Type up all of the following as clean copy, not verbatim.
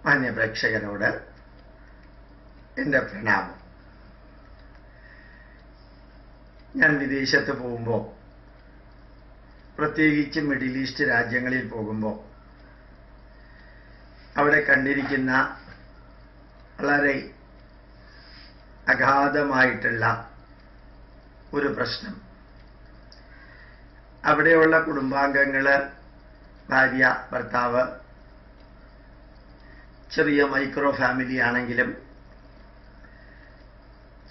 മാന്യപ്രേക്ഷകരോട് എൻ്റെ പ്രണാമം. ഞാൻ വിദേശത്ത് പോകുമ്പോൾ, പ്രത്യേകിച്ച് മിഡിൽ ഈസ്റ്റ് രാജ്യങ്ങളിൽ പോകുമ്പോൾ അവിടെ കണ്ടിരിക്കുന്ന വളരെ അഗാധമായിട്ടുള്ള ഒരു പ്രശ്നം, അവിടെയുള്ള കുടുംബാംഗങ്ങൾ, ഭാര്യ, ഭർത്താവ്, ചെറിയ മൈക്രോ ഫാമിലി ആണെങ്കിലും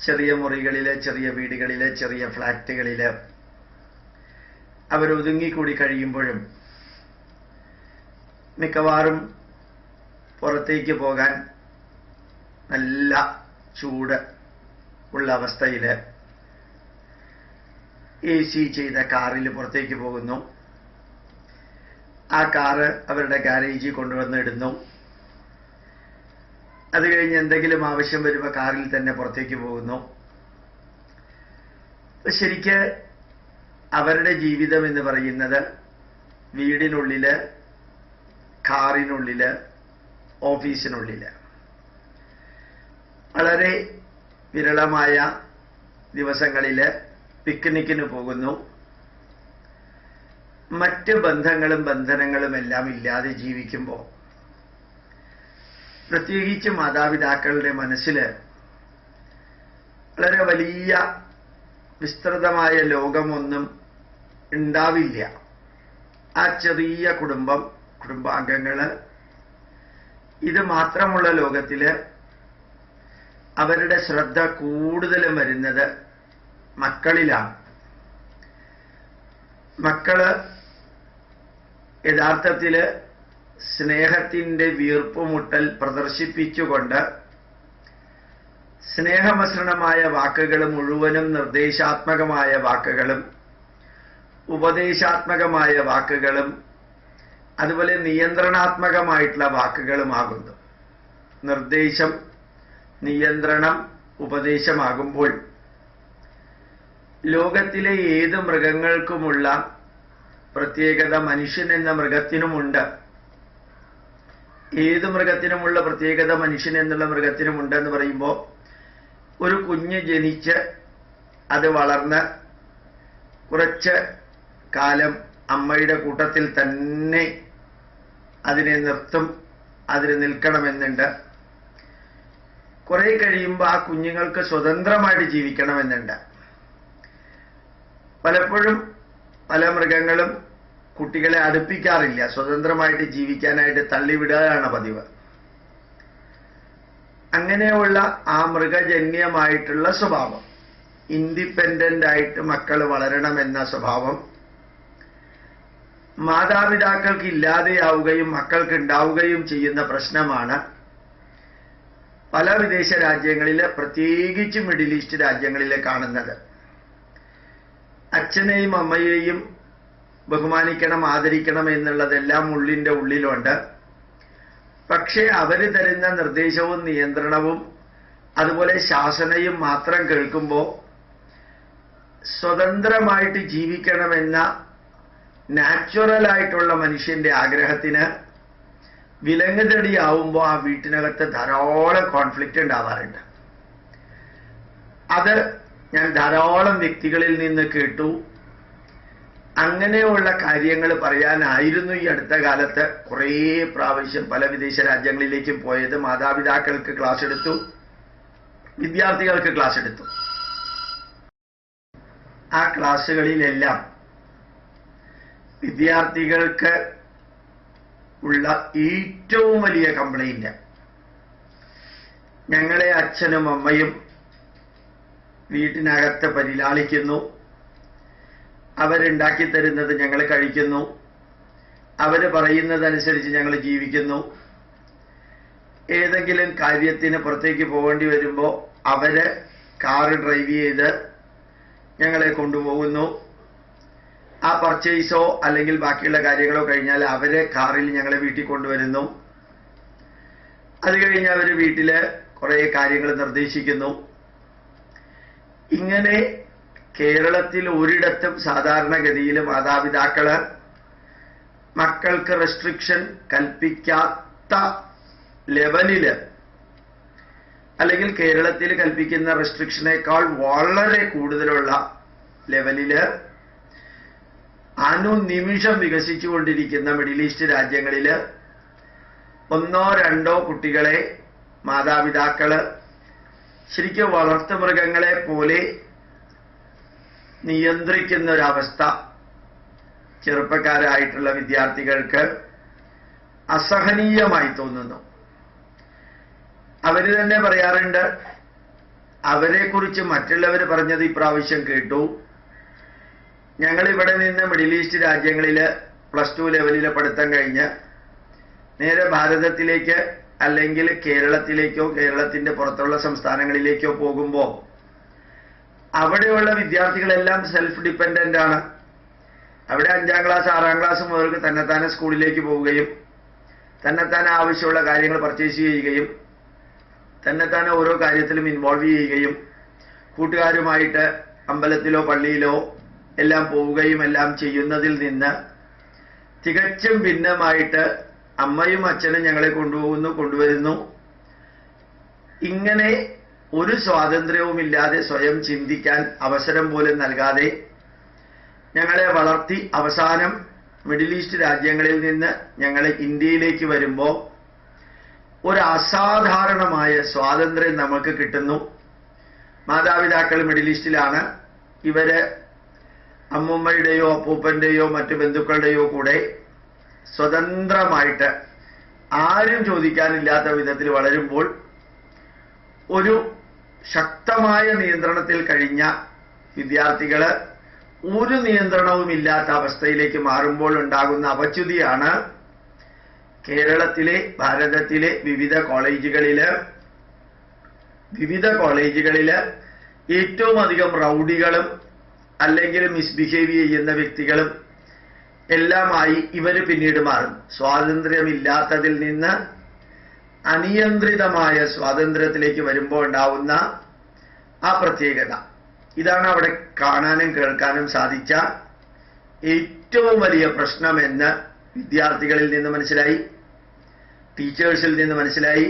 ചെറിയ മുറികളിലെ, ചെറിയ വീടുകളിലെ, ചെറിയ ഫ്ലാറ്റുകളിൽ അവരൊതുങ്ങിക്കൂടി കഴിയുമ്പോഴും മിക്കവാറും പുറത്തേക്ക് പോകാൻ നല്ല ചൂട് ഉള്ള അവസ്ഥയിൽ AC ചെയ്ത കാറിൽ പുറത്തേക്ക് പോകുന്നു. ആ കാറ് അവരുടെ ഗാരേജിൽ കൊണ്ടുവന്ന് ഇടുന്നു. അത് കഴിഞ്ഞ് എന്തെങ്കിലും ആവശ്യം വരുമ്പോൾ കാറിൽ തന്നെ പുറത്തേക്ക് പോകുന്നു. ശരിക്ക് അവരുടെ ജീവിതം എന്ന് പറയുന്നത് വീടിനുള്ളില്, കാറിനുള്ളില്, ഓഫീസിനുള്ളില്. വളരെ വിരളമായ ദിവസങ്ങളില് പിക്നിക്കിന് പോകുന്നു. മറ്റ് ബന്ധങ്ങളും ബന്ധനങ്ങളും എല്ലാം ഇല്ലാതെ ജീവിക്കുമ്പോൾ, പ്രത്യേകിച്ച് മാതാപിതാക്കളുടെ മനസ്സിൽ വളരെ വലിയ വിസ്തൃതമായ ലോകമൊന്നും ഉണ്ടാവില്ല. ആ ചെറിയ കുടുംബാംഗങ്ങള് ഇത് മാത്രമുള്ള ലോകത്തില് അവരുടെ ശ്രദ്ധ കൂടുതലും വരുന്നത് മക്കളിലാണ്. മക്കള് യഥാർത്ഥത്തില് സ്നേഹത്തിന്റെ വീർപ്പുമുട്ടൽ പ്രദർശിപ്പിച്ചുകൊണ്ട് സ്നേഹമസൃണമായ വാക്കുകൾ മുഴുവനും നിർദ്ദേശാത്മകമായ വാക്കുകളും ഉപദേശാത്മകമായ വാക്കുകളും അതുപോലെ നിയന്ത്രണാത്മകമായിട്ടുള്ള വാക്കുകളുമാകുന്നു. നിർദ്ദേശം, നിയന്ത്രണം, ഉപദേശമാകുമ്പോൾ ലോകത്തിലെ ഏത് മൃഗങ്ങൾക്കുമുള്ള പ്രത്യേകത മനുഷ്യൻ എന്ന മൃഗത്തിനുമുണ്ട്. ഏത് മൃഗത്തിനുമുള്ള പ്രത്യേകത മനുഷ്യൻ എന്നുള്ള മൃഗത്തിനുമുണ്ടെന്ന് പറയുമ്പോൾ, ഒരു കുഞ്ഞ് ജനിച്ച് അത് വളർന്ന് കുറച്ച് കാലം അമ്മയുടെ കൂട്ടത്തിൽ തന്നെ അതിനെ നിർത്തും, അതിന് നിൽക്കണമെന്നുണ്ട്. കുറെ കഴിയുമ്പോൾ ആ കുഞ്ഞുങ്ങൾക്ക് സ്വതന്ത്രമായിട്ട് ജീവിക്കണമെന്നുണ്ട്. പലപ്പോഴും പല മൃഗങ്ങളും കുട്ടികളെ അടുപ്പിക്കാറില്ല, സ്വതന്ത്രമായിട്ട് ജീവിക്കാനായിട്ട് തള്ളിവിടുകയാണ് പതിവ്. അങ്ങനെയുള്ള ആ മൃഗജന്യമായിട്ടുള്ള സ്വഭാവം, ഇൻഡിപെൻഡന്റ് ആയിട്ട് മക്കൾ വളരണമെന്ന സ്വഭാവം മാതാപിതാക്കൾക്ക് ഇല്ലാതെയാവുകയും മക്കൾക്ക് ഉണ്ടാവുകയും ചെയ്യുന്ന പ്രശ്നമാണ് പല വിദേശ രാജ്യങ്ങളില്, പ്രത്യേകിച്ച് മിഡിൽ ഈസ്റ്റ് രാജ്യങ്ങളില് കാണുന്നത്. അച്ഛനെയും അമ്മയെയും ബഹുമാനിക്കണം, ആദരിക്കണം എന്നുള്ളതെല്ലാം ഉള്ളിന്റെ ഉള്ളിലുണ്ട്. പക്ഷേ അവര് തരുന്ന നിർദ്ദേശവും നിയന്ത്രണവും അതുപോലെ ശാസനയും മാത്രം കേൾക്കുമ്പോൾ സ്വതന്ത്രമായിട്ട് ജീവിക്കണമെന്ന നാച്ചുറലായിട്ടുള്ള മനുഷ്യന്റെ ആഗ്രഹത്തിന് വിലങ്ങുതടിയാവുമ്പോൾ ആ വീട്ടിനകത്ത് ധാരാളം കോൺഫ്ലിക്റ്റ് ഉണ്ടാവാറുണ്ട്. അത് ഞാൻ ധാരാളം വ്യക്തികളിൽ നിന്ന് കേട്ടു. അങ്ങനെയുള്ള കാര്യങ്ങൾ പറയാനായിരുന്നു ഈ അടുത്ത കാലത്ത് കുറേ പ്രാവശ്യം പല വിദേശ രാജ്യങ്ങളിലേക്കും പോയത്. മാതാപിതാക്കൾക്ക് ക്ലാസ് എടുത്തു, വിദ്യാർത്ഥികൾക്ക് ക്ലാസ് എടുത്തു. ആ ക്ലാസ്സുകളിലെല്ലാം വിദ്യാർത്ഥികൾക്ക് ഉള്ള ഏറ്റവും വലിയ കംപ്ലൈന്റ്, ഞങ്ങളെ അച്ഛനും അമ്മയും വീട്ടിനകത്ത് പരിലാളിക്കുന്നു, അവരുണ്ടാക്കി തരുന്നത് ഞങ്ങൾ കഴിക്കുന്നു, അവര് പറയുന്നതനുസരിച്ച് ഞങ്ങൾ ജീവിക്കുന്നു. ഏതെങ്കിലും കാര്യത്തിന് പുറത്തേക്ക് പോകേണ്ടി വരുമ്പോൾ അവര് കാറ് ഡ്രൈവ് ചെയ്ത് ഞങ്ങളെ കൊണ്ടുപോകുന്നു. ആ പർച്ചേസോ അല്ലെങ്കിൽ ബാക്കിയുള്ള കാര്യങ്ങളോ കഴിഞ്ഞാൽ അവര് കാറിൽ ഞങ്ങളെ വീട്ടിൽ കൊണ്ടുവരുന്നു. അത് കഴിഞ്ഞ് അവര് വീട്ടില് കുറെ കാര്യങ്ങൾ നിർദ്ദേശിക്കുന്നു. ഇങ്ങനെ കേരളത്തിൽ ഒരിടത്തും സാധാരണഗതിയിൽ മാതാപിതാക്കള് മക്കൾക്ക് റെസ്ട്രിക്ഷൻ കൽപ്പിക്കാത്ത ലെവലില് അല്ലെങ്കിൽ കേരളത്തിൽ കൽപ്പിക്കുന്ന റെസ്ട്രിക്ഷനേക്കാൾ വളരെ കൂടുതലുള്ള ലെവലില് അനുനിമിഷം വികസിച്ചുകൊണ്ടിരിക്കുന്ന മിഡിൽ ഈസ്റ്റ് രാജ്യങ്ങളിൽ ഒന്നോ രണ്ടോ കുട്ടികളെ മാതാപിതാക്കള് ശരിക്കും വളർത്തുമൃഗങ്ങളെ പോലെ നിയന്ത്രിക്കുന്ന ഒരവസ്ഥ ചെറുപ്പക്കാരായിട്ടുള്ള വിദ്യാർത്ഥികൾക്ക് അസഹനീയമായി തോന്നുന്നു. അവര് തന്നെ പറയാറുണ്ട്, അവരെക്കുറിച്ച് മറ്റുള്ളവർ പറഞ്ഞത് ഇപ്രാവശ്യം കേട്ടു, ഞങ്ങളിവിടെ നിന്ന് മിഡിൽ ഈസ്റ്റ് രാജ്യങ്ങളിൽ +2 ലെവലിലെ പഠിത്തം കഴിഞ്ഞ് നേരെ ഭാരതത്തിലേക്ക് അല്ലെങ്കിൽ കേരളത്തിലേക്കോ കേരളത്തിന്റെ പുറത്തുള്ള സംസ്ഥാനങ്ങളിലേക്കോ പോകുമ്പോൾ അവിടെയുള്ള വിദ്യാർത്ഥികളെല്ലാം സെൽഫ് ഡിപ്പെൻഡന്റ് ആണ്. അവിടെ 5ാം ക്ലാസ് 6ാം ക്ലാസ് മുതൽക്ക് തന്നെത്താനെ സ്കൂളിലേക്ക് പോവുകയും തന്നെത്താനെ ആവശ്യമുള്ള കാര്യങ്ങൾ പർച്ചേസ് ചെയ്യുകയും തന്നെത്താനെ ഓരോ കാര്യത്തിലും ഇൻവോൾവ് ചെയ്യുകയും കൂട്ടുകാരുമായിട്ട് അമ്പലത്തിലോ പള്ളിയിലോ എല്ലാം പോവുകയും എല്ലാം ചെയ്യുന്നതിൽ നിന്ന് തികച്ചും ഭിന്നമായിട്ട് അമ്മയും അച്ഛനും ഞങ്ങളെ കൊണ്ടുവരുന്നു. ഇങ്ങനെ ഒരു സ്വാതന്ത്ര്യവുമില്ലാതെ സ്വയം ചിന്തിക്കാൻ അവസരം പോലും നൽകാതെ ഞങ്ങളെ വളർത്തി അവസാനം മിഡിൽ ഈസ്റ്റ് രാജ്യങ്ങളിൽ നിന്ന് ഞങ്ങളെ ഇന്ത്യയിലേക്ക് വരുമ്പോൾ ഒരു അസാധാരണമായ സ്വാതന്ത്ര്യം നമുക്ക് കിട്ടുന്നു. മാതാപിതാക്കൾ മിഡിൽ ഈസ്റ്റിലാണ്. ഇവര് അമ്മുമ്മയുടെയോ അപ്പൂപ്പന്റെയോ മറ്റു ബന്ധുക്കളുടെയോ കൂടെ സ്വതന്ത്രമായിട്ട് ആരും ചോദിക്കാനില്ലാത്ത വിധത്തിൽ വളരുമ്പോൾ ഒരു ശക്തമായ നിയന്ത്രണത്തിൽ കഴിഞ്ഞ വിദ്യാർത്ഥികള് ഒരു നിയന്ത്രണവുമില്ലാത്ത അവസ്ഥയിലേക്ക് മാറുമ്പോൾ ഉണ്ടാകുന്ന അപച്യുതിയാണ് കേരളത്തിലെ ഭാരതത്തിലെ വിവിധ കോളേജുകളില് ഏറ്റവും അധികം റൗഡികളും അല്ലെങ്കിൽ മിസ്ബിഹേവ് ചെയ്യുന്ന വ്യക്തികളും എല്ലാമായി ഇവര് പിന്നീട് മാറും. സ്വാതന്ത്ര്യമില്ലാത്തതിൽ നിന്ന് അനിയന്ത്രിതമായ സ്വാതന്ത്ര്യത്തിലേക്ക് വരുമ്പോൾ ഉണ്ടാവുന്ന ആ പ്രത്യേകത, ഇതാണ് അവിടെ കാണാനും കേൾക്കാനും സാധിച്ച ഏറ്റവും വലിയ പ്രശ്നമെന്ന് വിദ്യാർത്ഥികളിൽ നിന്ന് മനസ്സിലായി, ടീച്ചേഴ്സിൽ നിന്ന് മനസ്സിലായി,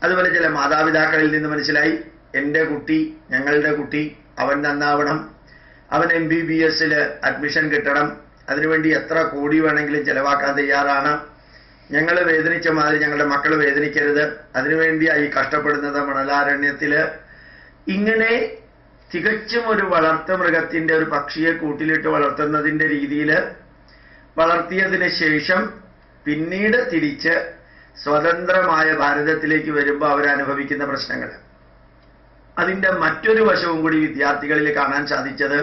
അതുപോലെ ചില മാതാപിതാക്കളിൽ നിന്ന് മനസ്സിലായി. എൻ്റെ കുട്ടി, ഞങ്ങളുടെ കുട്ടി, അവൻ നന്നാവണം, അവൻ MBBS അഡ്മിഷൻ കിട്ടണം, അതിനുവേണ്ടി എത്ര കോടി വേണമെങ്കിലും ചെലവാക്കാൻ തയ്യാറാണ്, ഞങ്ങൾ വേദനിച്ച മാതിരി ഞങ്ങളുടെ മക്കൾ വേദനിക്കരുത്, അതിനുവേണ്ടിയായി കഷ്ടപ്പെടുന്നത് മണലാരണ്യത്തില്. ഇങ്ങനെ തികച്ചും ഒരു വളർത്തുമൃഗത്തിന്റെ, ഒരു പക്ഷിയെ കൂട്ടിലിട്ട് വളർത്തുന്നതിന്റെ രീതിയിൽ വളർത്തിയതിന് ശേഷം പിന്നീട് തിരിച്ച് സ്വതന്ത്രമായ ഭാരതത്തിലേക്ക് വരുമ്പോൾ അവരനുഭവിക്കുന്ന പ്രശ്നങ്ങൾ. അതിന്റെ മറ്റൊരു വശവും കൂടി വിദ്യാർത്ഥികളിൽ കാണാൻ സാധിച്ചത്,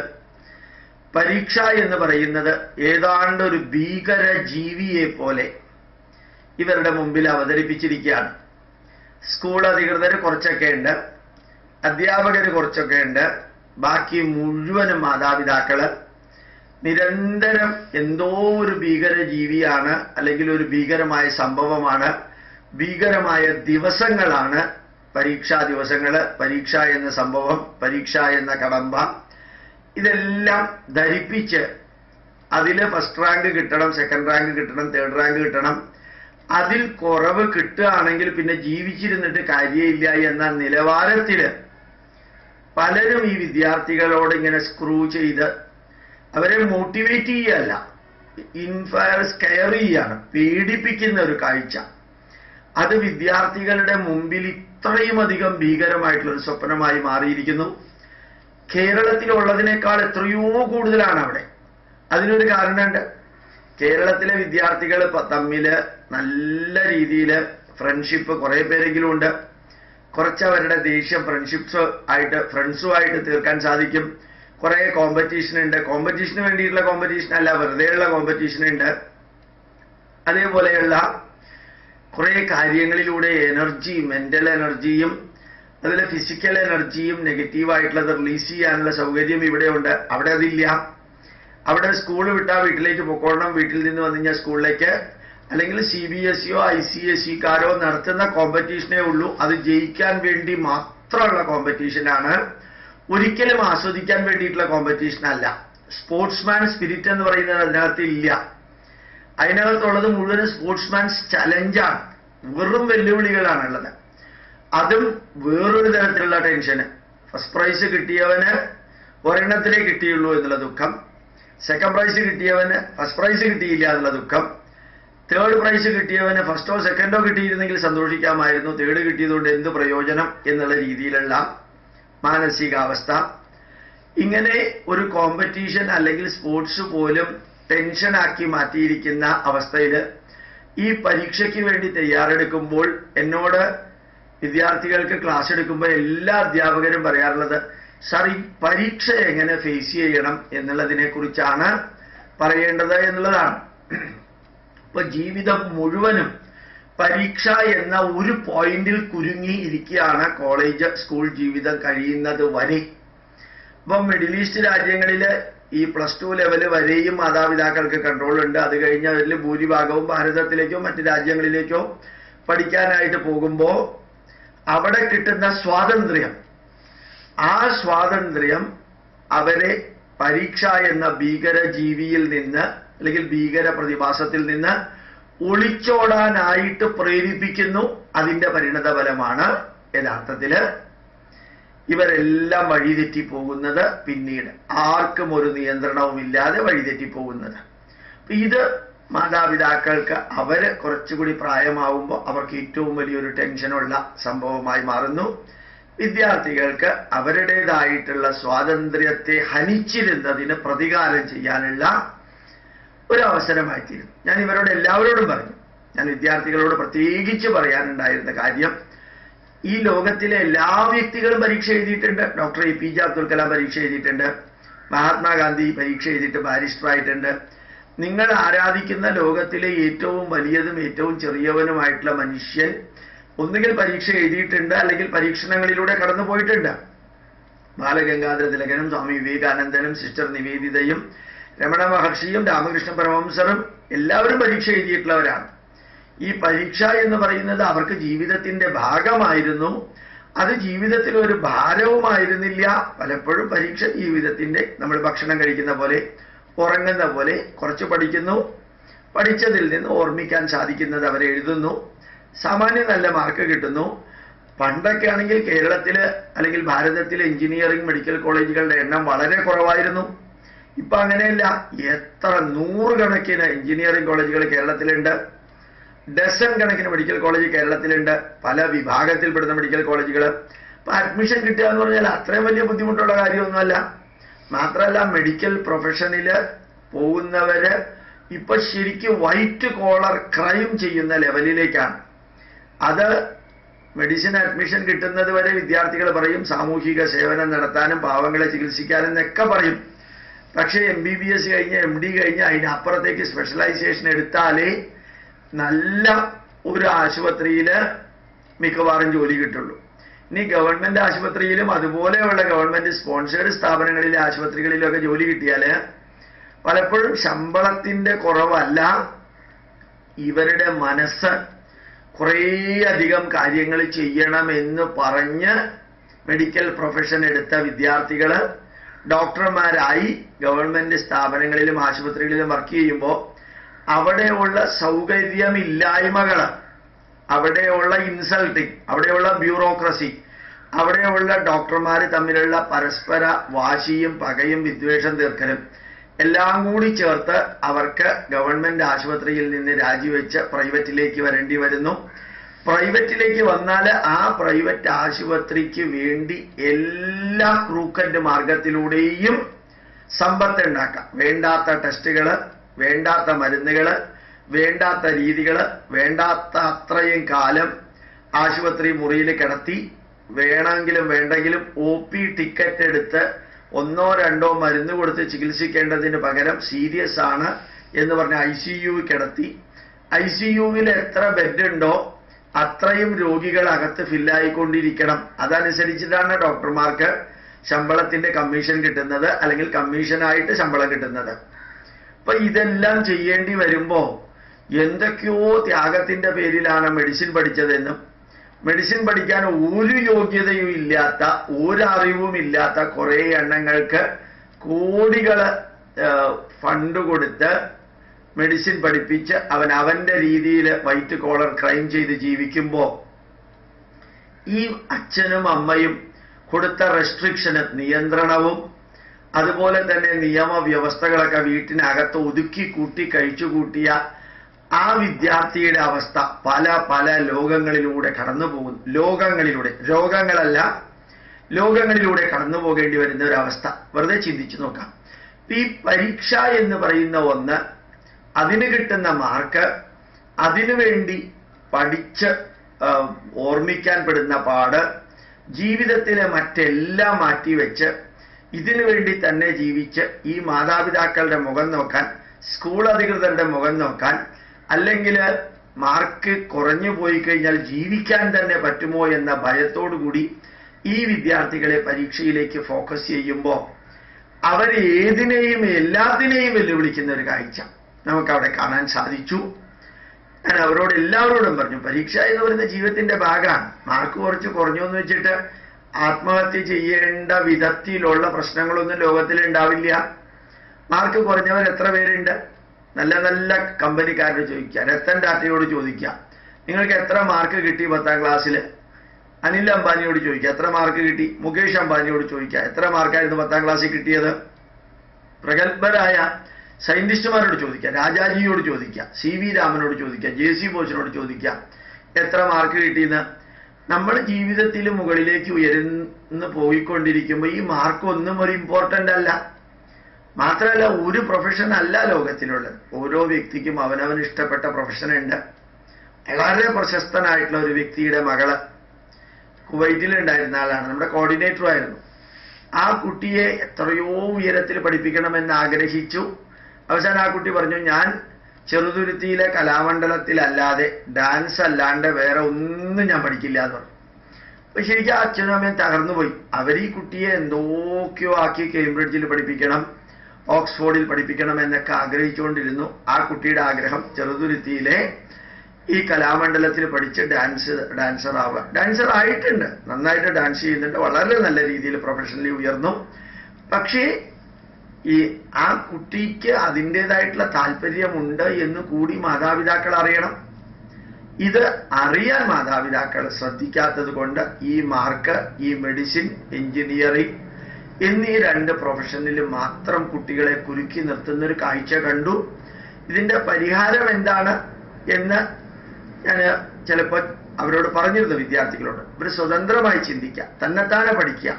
പരീക്ഷ എന്ന് പറയുന്നത് ഏതാണ്ട് ഒരു ഭീകര ജീവിയെ പോലെ ഇവരുടെ മുമ്പിൽ അവതരിപ്പിച്ചിരിക്കുകയാണ്. സ്കൂൾ അധികൃതർ കുറച്ചൊക്കെ ഉണ്ട്, അധ്യാപകർ കുറച്ചൊക്കെ ഉണ്ട്, ബാക്കി മുഴുവനും മാതാപിതാക്കള് നിരന്തരം എന്തോ ഒരു ഭീകര ജീവിയാണ്, അല്ലെങ്കിൽ ഒരു ഭീകരമായ സംഭവമാണ്, ഭീകരമായ ദിവസങ്ങളാണ് പരീക്ഷാ ദിവസങ്ങള്, പരീക്ഷ എന്ന സംഭവം, പരീക്ഷ എന്ന കടമ്പ, ഇതെല്ലാം ധരിപ്പിച്ച് അതില് ഫസ്റ്റ് റാങ്ക് കിട്ടണം, സെക്കൻഡ് റാങ്ക് കിട്ടണം, തേർഡ് റാങ്ക് കിട്ടണം, അതിൽ കുറവ് കിട്ടുകയാണെങ്കിൽ പിന്നെ ജീവിച്ചിരുന്നിട്ട് കാര്യമില്ല എന്ന നിലവാരത്തില് പലരും ഈ വിദ്യാർത്ഥികളോട് ഇങ്ങനെ സ്ക്രൂ ചെയ്ത് അവരെ മോട്ടിവേറ്റ് ചെയ്യല്ല, സ്കെയർ ചെയ്യാണ്, പേടിപ്പിക്കുന്ന ഒരു കാഴ്ച. അത് വിദ്യാർത്ഥികളുടെ മുമ്പിൽ ഇത്രയും അധികം ഭീകരമായിട്ടുള്ള ഒരു സ്വപ്നമായി മാറിയിരിക്കുന്നു. കേരളത്തിലുള്ളതിനേക്കാൾ എത്രയോ കൂടുതലാണ് അവിടെ. അതിനൊരു കാരണമുണ്ട്. കേരളത്തിലെ വിദ്യാർത്ഥികൾ തമ്മില് നല്ല രീതിയിൽ ഫ്രണ്ട്ഷിപ്പ് കുറെ പേരെങ്കിലും ഉണ്ട്. കുറച്ചവരുടെ ദേഷ്യം ഫ്രണ്ട്സുമായിട്ട് തീർക്കാൻ സാധിക്കും. കുറെ കോമ്പറ്റീഷൻ ഉണ്ട്. കോമ്പറ്റീഷന് വേണ്ടിയിട്ടുള്ള കോമ്പറ്റീഷൻ അല്ല, വെറുതെയുള്ള കോമ്പറ്റീഷൻ ഉണ്ട്. അതേപോലെയുള്ള കുറെ കാര്യങ്ങളിലൂടെ എനർജി, മെന്റൽ എനർജിയും അതുപോലെ ഫിസിക്കൽ എനർജിയും നെഗറ്റീവായിട്ടുള്ളത് റിലീസ് ചെയ്യാനുള്ള സൗകര്യം ഇവിടെയുണ്ട്. അവിടെ അതില്ല. അവിടെ സ്കൂൾ വിട്ടാൽ വീട്ടിലേക്ക് പൊക്കോളണം, വീട്ടിൽ നിന്ന് വന്നു കഴിഞ്ഞാൽ സ്കൂളിലേക്ക്, അല്ലെങ്കിൽ CBSEയോ ICSEക്കാരോ നടത്തുന്ന കോമ്പറ്റീഷനേ ഉള്ളൂ. അത് ജയിക്കാൻ വേണ്ടി മാത്രമുള്ള കോമ്പറ്റീഷനാണ്, ഒരിക്കലും ആസ്വദിക്കാൻ വേണ്ടിയിട്ടുള്ള കോമ്പറ്റീഷൻ അല്ല. സ്പോർട്സ്മാൻ സ്പിരിറ്റ് എന്ന് പറയുന്നത് അതിനകത്ത് ഇല്ല. അതിനകത്തുള്ളത് മുഴുവൻ സ്പോർട്സ്മാൻസ് ചലഞ്ചാണ്. വെറും വെല്ലുവിളികളാണുള്ളത്. അതും വേറൊരു തരത്തിലുള്ള ടെൻഷന്. ഫസ്റ്റ് പ്രൈസ് കിട്ടിയവന് ഒരെണ്ണത്തിലേ കിട്ടിയുള്ളൂ എന്നുള്ള ദുഃഖം, സെക്കൻഡ് പ്രൈസ് കിട്ടിയവന് ഫസ്റ്റ് പ്രൈസ് കിട്ടിയില്ല എന്നുള്ള ദുഃഖം, തേർഡ് പ്രൈസ് കിട്ടിയവന് ഫസ്റ്റോ സെക്കൻഡോ കിട്ടിയിരുന്നെങ്കിൽ സന്തോഷിക്കാമായിരുന്നു, തേർഡ് കിട്ടിയതുകൊണ്ട് എന്ത് പ്രയോജനം എന്നുള്ള രീതിയിലുള്ള മാനസികാവസ്ഥ. ഇങ്ങനെ ഒരു കോമ്പറ്റീഷൻ അല്ലെങ്കിൽ സ്പോർട്സ് പോലും ടെൻഷനാക്കി മാറ്റിയിരിക്കുന്ന അവസ്ഥയിൽ ഈ പരീക്ഷയ്ക്ക് വേണ്ടി തയ്യാറെടുക്കുമ്പോൾ എന്നോട് വിദ്യാർത്ഥികൾക്ക് ക്ലാസ് എടുക്കുമ്പോൾ എല്ലാ അധ്യാപകരും പറയാറുള്ളത്, സാർ ഈ പരീക്ഷ എങ്ങനെ ഫേസ് ചെയ്യണം എന്നുള്ളതിനെ കുറിച്ചാണ് പറയേണ്ടത് എന്നുള്ളതാണ്. ഇപ്പൊ ജീവിതം മുഴുവനും പരീക്ഷ എന്ന ഒരു പോയിന്റിൽ കുരുങ്ങി ഇരിക്കുകയാണ് കോളേജ് സ്കൂൾ ജീവിതം കഴിയുന്നത് വരെ. ഇപ്പൊ മിഡിൽ ഈസ്റ്റ് രാജ്യങ്ങളിൽ ഈ +2 ലെവൽ വരെയും മാതാപിതാക്കൾക്ക് കൺട്രോൾ ഉണ്ട്. അത് കഴിഞ്ഞവരിൽ ഭൂരിഭാഗവും ഭാരതത്തിലേക്കോ മറ്റു രാജ്യങ്ങളിലേക്കോ പഠിക്കാനായിട്ട് പോകുമ്പോൾ അവിടെ കിട്ടുന്ന സ്വാതന്ത്ര്യം, ആ സ്വാതന്ത്ര്യം അവരെ പരീക്ഷ എന്ന ഭീകര ജീവിയിൽ നിന്ന് അല്ലെങ്കിൽ ഭീകര പ്രതിഭാസത്തിൽ നിന്ന് ഒളിച്ചോടാനായിട്ട് പ്രേരിപ്പിക്കുന്നു. അതിന്റെ പരിണതഫലമാണ് യഥാർത്ഥത്തില് ഇവരെല്ലാം വഴിതെറ്റിപ്പോകുന്നത്, പിന്നീട് ആർക്കും ഒരു നിയന്ത്രണവുമില്ലാതെ വഴിതെറ്റിപ്പോകുന്നത്. ഇത് മാതാപിതാക്കൾക്ക് അവര് കുറച്ചുകൂടി പ്രായമാവുമ്പോൾ അവർക്ക് ഏറ്റവും വലിയൊരു ടെൻഷനുള്ള സംഭവമായി മാറുന്നു. വിദ്യാർത്ഥികൾക്ക് അവരുടേതായിട്ടുള്ള സ്വാതന്ത്ര്യത്തെ ഹനിച്ചിരുന്നതിന് പ്രതികാരം ചെയ്യാനുള്ള ഒരു അവസരമായിത്തീരും. ഞാൻ ഇവരോട് എല്ലാവരോടും പറഞ്ഞു, ഞാൻ വിദ്യാർത്ഥികളോട് പ്രത്യേകിച്ച് പറയാനുണ്ടായിരുന്ന കാര്യം, ഈ ലോകത്തിലെ എല്ലാ വ്യക്തികളും പരീക്ഷ എഴുതിയിട്ടുണ്ട്. ഡോക്ടർ APJ അബ്ദുൽ കലാം പരീക്ഷ എഴുതിയിട്ടുണ്ട്, മഹാത്മാഗാന്ധി പരീക്ഷ എഴുതിയിട്ട് ബാരിസ്റ്ററായിട്ടുണ്ട്. നിങ്ങൾ ആരാധിക്കുന്ന ലോകത്തിലെ ഏറ്റവും വലിയതും ഏറ്റവും ചെറിയവനുമായിട്ടുള്ള മനുഷ്യൻ ഒന്നുകിൽ പരീക്ഷ എഴുതിയിട്ടുണ്ട് അല്ലെങ്കിൽ പരീക്ഷണങ്ങളിലൂടെ കടന്നുപോയിട്ടുണ്ട്. ബാലഗംഗാധര തിലകനും സ്വാമി വിവേകാനന്ദനും സിസ്റ്റർ നിവേദിതയും രമണ മഹർഷിയും രാമകൃഷ്ണ പരമഹംസറും എല്ലാവരും പരീക്ഷ എഴുതിയിട്ടുള്ളവരാണ്. ഈ പരീക്ഷ എന്ന് പറയുന്നത് അവർക്ക് ജീവിതത്തിന്റെ ഭാഗമായിരുന്നു. അത് ജീവിതത്തിൽ ഒരു ഭാരവുമായിരുന്നില്ല. പലപ്പോഴും പരീക്ഷ ജീവിതത്തിന്റെ, നമ്മൾ ഭക്ഷണം കഴിക്കുന്ന പോലെ ഉറങ്ങുന്ന പോലെ കുറച്ച് പഠിക്കുന്നു, പഠിച്ചതിൽ നിന്ന് ഓർമ്മിക്കാൻ സാധിക്കുന്നത് അവരെ എഴുതുന്നു, സാമാന്യം നല്ല മാർക്ക് കിട്ടുന്നു. പണ്ടൊക്കെ ആണെങ്കിൽ കേരളത്തില് അല്ലെങ്കിൽ ഭാരതത്തിലെ എഞ്ചിനീയറിംഗ് മെഡിക്കൽ കോളേജുകളുടെ എണ്ണം വളരെ കുറവായിരുന്നു. ഇപ്പൊ അങ്ങനെയല്ല, എത്ര 100 കണക്കിന് എഞ്ചിനീയറിംഗ് കോളേജുകൾ കേരളത്തിലുണ്ട്, ഡസൻ കണക്കിന് മെഡിക്കൽ കോളേജ് കേരളത്തിലുണ്ട്, പല വിഭാഗത്തിൽപ്പെടുന്ന മെഡിക്കൽ കോളേജുകൾ. ഇപ്പൊ അഡ്മിഷൻ കിട്ടുക എന്ന് പറഞ്ഞാൽ അത്രയും വലിയ ബുദ്ധിമുട്ടുള്ള കാര്യമൊന്നുമല്ല. മാത്രമല്ല, മെഡിക്കൽ പ്രൊഫഷനില് പോകുന്നവര് ഇപ്പൊ ശരിക്കും വൈറ്റ് കോളർ ക്രൈം ചെയ്യുന്ന ലെവലിലേക്കാണ്. അത് മെഡിസിൻ അഡ്മിഷൻ കിട്ടുന്നത് വരെ വിദ്യാർത്ഥികൾ പറയും സാമൂഹിക സേവനം നടത്താനും പാവങ്ങളെ ചികിത്സിക്കാനും എന്നൊക്കെ പറയും. പക്ഷേ MBBS കഴിഞ്ഞ് MD കഴിഞ്ഞ് അതിനപ്പുറത്തേക്ക് സ്പെഷ്യലൈസേഷൻ എടുത്താലേ നല്ല ഒരു ആശുപത്രിയില് മിക്കവാറും ജോലി കിട്ടുള്ളൂ. ഇനി ഗവൺമെന്റ് ആശുപത്രിയിലും അതുപോലെയുള്ള ഗവൺമെന്റ് സ്പോൺസേഡ് സ്ഥാപനങ്ങളിലെ ആശുപത്രികളിലൊക്കെ ജോലി കിട്ടിയാല് പലപ്പോഴും ശമ്പളത്തിന്റെ കുറവല്ല, ഇവരുടെ മനസ്സ് കുറേയധികം കാര്യങ്ങൾ ചെയ്യണമെന്ന് പറഞ്ഞ് മെഡിക്കൽ പ്രൊഫഷൻ എടുത്ത വിദ്യാർത്ഥികള് ഡോക്ടർമാരായി ഗവൺമെന്റ് സ്ഥാപനങ്ങളിലും ആശുപത്രികളിലും വർക്ക് ചെയ്യുമ്പോൾ അവിടെയുള്ള സൗകര്യമില്ലായ്മകള്, അവിടെയുള്ള ഇൻസൾട്ടിങ്, അവിടെയുള്ള ബ്യൂറോക്രസി, അവിടെയുള്ള ഡോക്ടർമാർ തമ്മിലുള്ള പരസ്പര വാശിയും പകയും വിദ്വേഷം തീർക്കലും എല്ലാം കൂടി ചേർത്ത് അവർക്ക് ഗവൺമെന്റ് ആശുപത്രിയിൽ നിന്ന് രാജിവെച്ച് പ്രൈവറ്റിലേക്ക് വരേണ്ടി വരുന്നു. പ്രൈവറ്റിലേക്ക് വന്നാൽ ആ പ്രൈവറ്റ് ആശുപത്രിക്ക് വേണ്ടി എല്ലാ ക്രൂക്കന്റ് മാർഗത്തിലൂടെയും സമ്പത്ത് ഉണ്ടാക്കാം. വേണ്ടാത്ത ടെസ്റ്റുകള്, വേണ്ടാത്ത മരുന്നുകള്, വേണ്ടാത്ത രീതികള്, വേണ്ടാത്ത അത്രയും കാലം ആശുപത്രി മുറിയിൽ കിടത്തി വേണമെങ്കിലും വേണ്ടെങ്കിലും OP ടിക്കറ്റ് എടുത്ത് 1 or 2 മരുന്ന് കൊടുത്ത് ചികിത്സിക്കേണ്ടതിന് പകരം സീരിയസ് ആണ് എന്ന് പറഞ്ഞ് ICU കിടത്തി, ICUവിൽ എത്ര ബെഡ് ഉണ്ടോ അത്രയും രോഗികൾ അകത്ത് ഫില്ലായിക്കൊണ്ടിരിക്കണം. അതനുസരിച്ചിട്ടാണ് ഡോക്ടർമാർക്ക് ശമ്പളത്തിന്റെ കമ്മീഷൻ കിട്ടുന്നത്, അല്ലെങ്കിൽ കമ്മീഷനായിട്ട് ശമ്പളം കിട്ടുന്നത്. അപ്പൊ ഇതെല്ലാം ചെയ്യേണ്ടി വരുമ്പോ എന്തൊക്കെയോ ത്യാഗത്തിന്റെ പേരിലാണ് മെഡിസിൻ പഠിച്ചതെന്നും മെഡിസിൻ പഠിക്കാൻ ഒരു യോഗ്യതയും ഇല്ലാത്ത, ഒരറിവും ഇല്ലാത്ത കുറെ എണ്ണങ്ങൾക്ക് കോടികള് ഫണ്ട് കൊടുത്ത് മെഡിസിൻ പഠിപ്പിച്ച് അവൻ അവന്റെ രീതിയിൽ വൈറ്റ് കോളർ ക്രൈം ചെയ്ത് ജീവിക്കുമ്പോൾ ഈ അച്ഛനും അമ്മയും കൊടുത്ത റെസ്ട്രിക്ഷന് നിയന്ത്രണവും അതുപോലെ തന്നെ നിയമവ്യവസ്ഥകളൊക്കെ വീട്ടിനകത്ത് ഒതുക്കി കൂട്ടി കഴിച്ചുകൂട്ടിയ ആ വിദ്യാർത്ഥിയുടെ അവസ്ഥ പല പല ലോകങ്ങളിലൂടെ കടന്നു പോകുന്നു. രോഗങ്ങളല്ല, ലോകങ്ങളിലൂടെ കടന്നു പോകേണ്ടി വരുന്ന ഒരു അവസ്ഥ വെറുതെ ചിന്തിച്ചു നോക്കാം. ഈ പരീക്ഷ എന്ന് പറയുന്ന ഒന്ന്, അതിന് കിട്ടുന്ന മാർക്ക്, അതിനുവേണ്ടി പഠിച്ച് ഓർമ്മിക്കാൻ പെടുന്ന പാട്, ജീവിതത്തിലെ മറ്റെല്ലാം മാറ്റിവെച്ച് ഇതിനു വേണ്ടി തന്നെ ജീവിച്ച് ഈ മാതാപിതാക്കളുടെ മുഖം നോക്കാൻ, സ്കൂൾ അധികൃതരുടെ മുഖം നോക്കാൻ, അല്ലെങ്കിൽ മാർക്ക് കുറഞ്ഞു പോയി കഴിഞ്ഞാൽ ജീവിക്കാൻ തന്നെ പറ്റുമോ എന്ന ഭയത്തോടുകൂടി ഈ വിദ്യാർത്ഥികളെ പരീക്ഷയിലേക്ക് ഫോക്കസ് ചെയ്യുമ്പോൾ അവർ ഏതിനെയും എല്ലാത്തിനെയും വെല്ലുവിളിക്കുന്ന ഒരു കാഴ്ച നമുക്കവിടെ കാണാൻ സാധിച്ചു. ഞാൻ അവരോട് എല്ലാവരോടും പറഞ്ഞു, പരീക്ഷ എന്ന് പറയുന്ന ജീവിതത്തിന്റെ ഭാഗമാണ്. മാർക്ക് കുറച്ച് കുറഞ്ഞു എന്ന് വെച്ചിട്ട് ആത്മഹത്യ ചെയ്യേണ്ട വിധത്തിലുള്ള പ്രശ്നങ്ങളൊന്നും ലോകത്തിൽ ഉണ്ടാവില്ല. മാർക്ക് കുറഞ്ഞവർ എത്ര പേരുണ്ട്? നല്ല നല്ല കമ്പനിക്കാരോട് ചോദിക്കുക, രത്തൻ ടാറ്റയോട് ചോദിക്കുക, നിങ്ങൾക്ക് എത്ര മാർക്ക് കിട്ടി 10ാം ക്ലാസ്സിൽ? അനിൽ അംബാനിയോട് ചോദിക്കുക, എത്ര മാർക്ക് കിട്ടി? മുകേഷ് അംബാനിയോട് ചോദിക്കുക, എത്ര മാർക്കായിരുന്നു 10ാം ക്ലാസ്സിൽ കിട്ടിയത്? പ്രഗത്ഭരായ സയന്റിസ്റ്റുമാരോട് ചോദിക്കുക, രാജാജിയോട് ചോദിക്കുക, CV രാമനോട് ചോദിക്കുക, JC ബോസിനോട് ചോദിക്കുക, എത്ര മാർക്ക് കിട്ടിയെന്ന്. നമ്മൾ ജീവിതത്തിൽ മുകളിലേക്ക് ഉയർന്നു പോയിക്കൊണ്ടിരിക്കുമ്പോൾ ഈ മാർക്ക് ഒന്നും ഒരു ഇമ്പോർട്ടൻ്റ് അല്ല. മാത്രമല്ല, ഒരു പ്രൊഫഷൻ അല്ല ലോകത്തിലുള്ളത്. ഓരോ വ്യക്തിക്കും അവനവന് ഇഷ്ടപ്പെട്ട പ്രൊഫഷൻ ഉണ്ട്. വളരെ പ്രശസ്തനായിട്ടുള്ള ഒരു വ്യക്തിയുടെ മകള് കുവൈറ്റിൽ ഉണ്ടായിരുന്ന ആളാണ്, നമ്മുടെ കോർഡിനേറ്റർ ആയിരുന്നു. ആ കുട്ടിയെ എത്രയോ ഉയരത്തിൽ പഠിപ്പിക്കണമെന്ന് ആഗ്രഹിച്ചു. അവസാനം ആ കുട്ടി പറഞ്ഞു, ഞാൻ ചെറുതുരുത്തിയിലെ കലാമണ്ഡലത്തിലല്ലാതെ ഡാൻസ് അല്ലാണ്ട് വേറെ ഒന്നും ഞാൻ പഠിക്കില്ല എന്ന് പറഞ്ഞു. അപ്പൊ ശരിക്കും അച്ഛനും അമ്മയും തകർന്നുപോയി. അവർ ഈ കുട്ടിയെ എന്തൊക്കെയോ ആക്കി കേംബ്രിഡ്ജിൽ പഠിപ്പിക്കണം, ഓക്സ്ഫോർഡിൽ പഠിപ്പിക്കണം എന്നൊക്കെ ആഗ്രഹിച്ചുകൊണ്ടിരുന്നു. ആ കുട്ടിയുടെ ആഗ്രഹം ചെറുതുരുത്തിയിലെ ഈ കലാമണ്ഡലത്തിൽ പഠിച്ച് ഡാൻസർ ആവുക. ഡാൻസർ ആയിട്ടുണ്ട്, നന്നായിട്ട് ഡാൻസ് ചെയ്യുന്നുണ്ട്, വളരെ നല്ല രീതിയിൽ പ്രൊഫഷണലി ഉയർന്നു. പക്ഷേ ഈ ആ കുട്ടിക്ക് അതിൻ്റെതായിട്ടുള്ള താല്പര്യമുണ്ട് എന്ന് കൂടി മാതാപിതാക്കൾ അറിയണം. ഇത് അറിയാൻ മാതാപിതാക്കൾ ശ്രദ്ധിക്കാത്തത് കൊണ്ട് ഈ മാർക്ക്, ഈ മെഡിസിൻ, എഞ്ചിനീയറിംഗ് എന്നീ 2 പ്രൊഫഷനിൽ മാത്രം കുട്ടികളെ കുരുക്കി നിർത്തുന്ന ഒരു കാഴ്ച കണ്ടു. ഇതിന്റെ പരിഹാരം എന്താണ് എന്ന് ഞാൻ ചിലപ്പോൾ അവരോട് പറഞ്ഞിരുന്നു വിദ്യാർത്ഥികളോട്. ഇവർ സ്വതന്ത്രമായി ചിന്തിക്കുക, തന്നെത്താനെ പഠിക്കുക,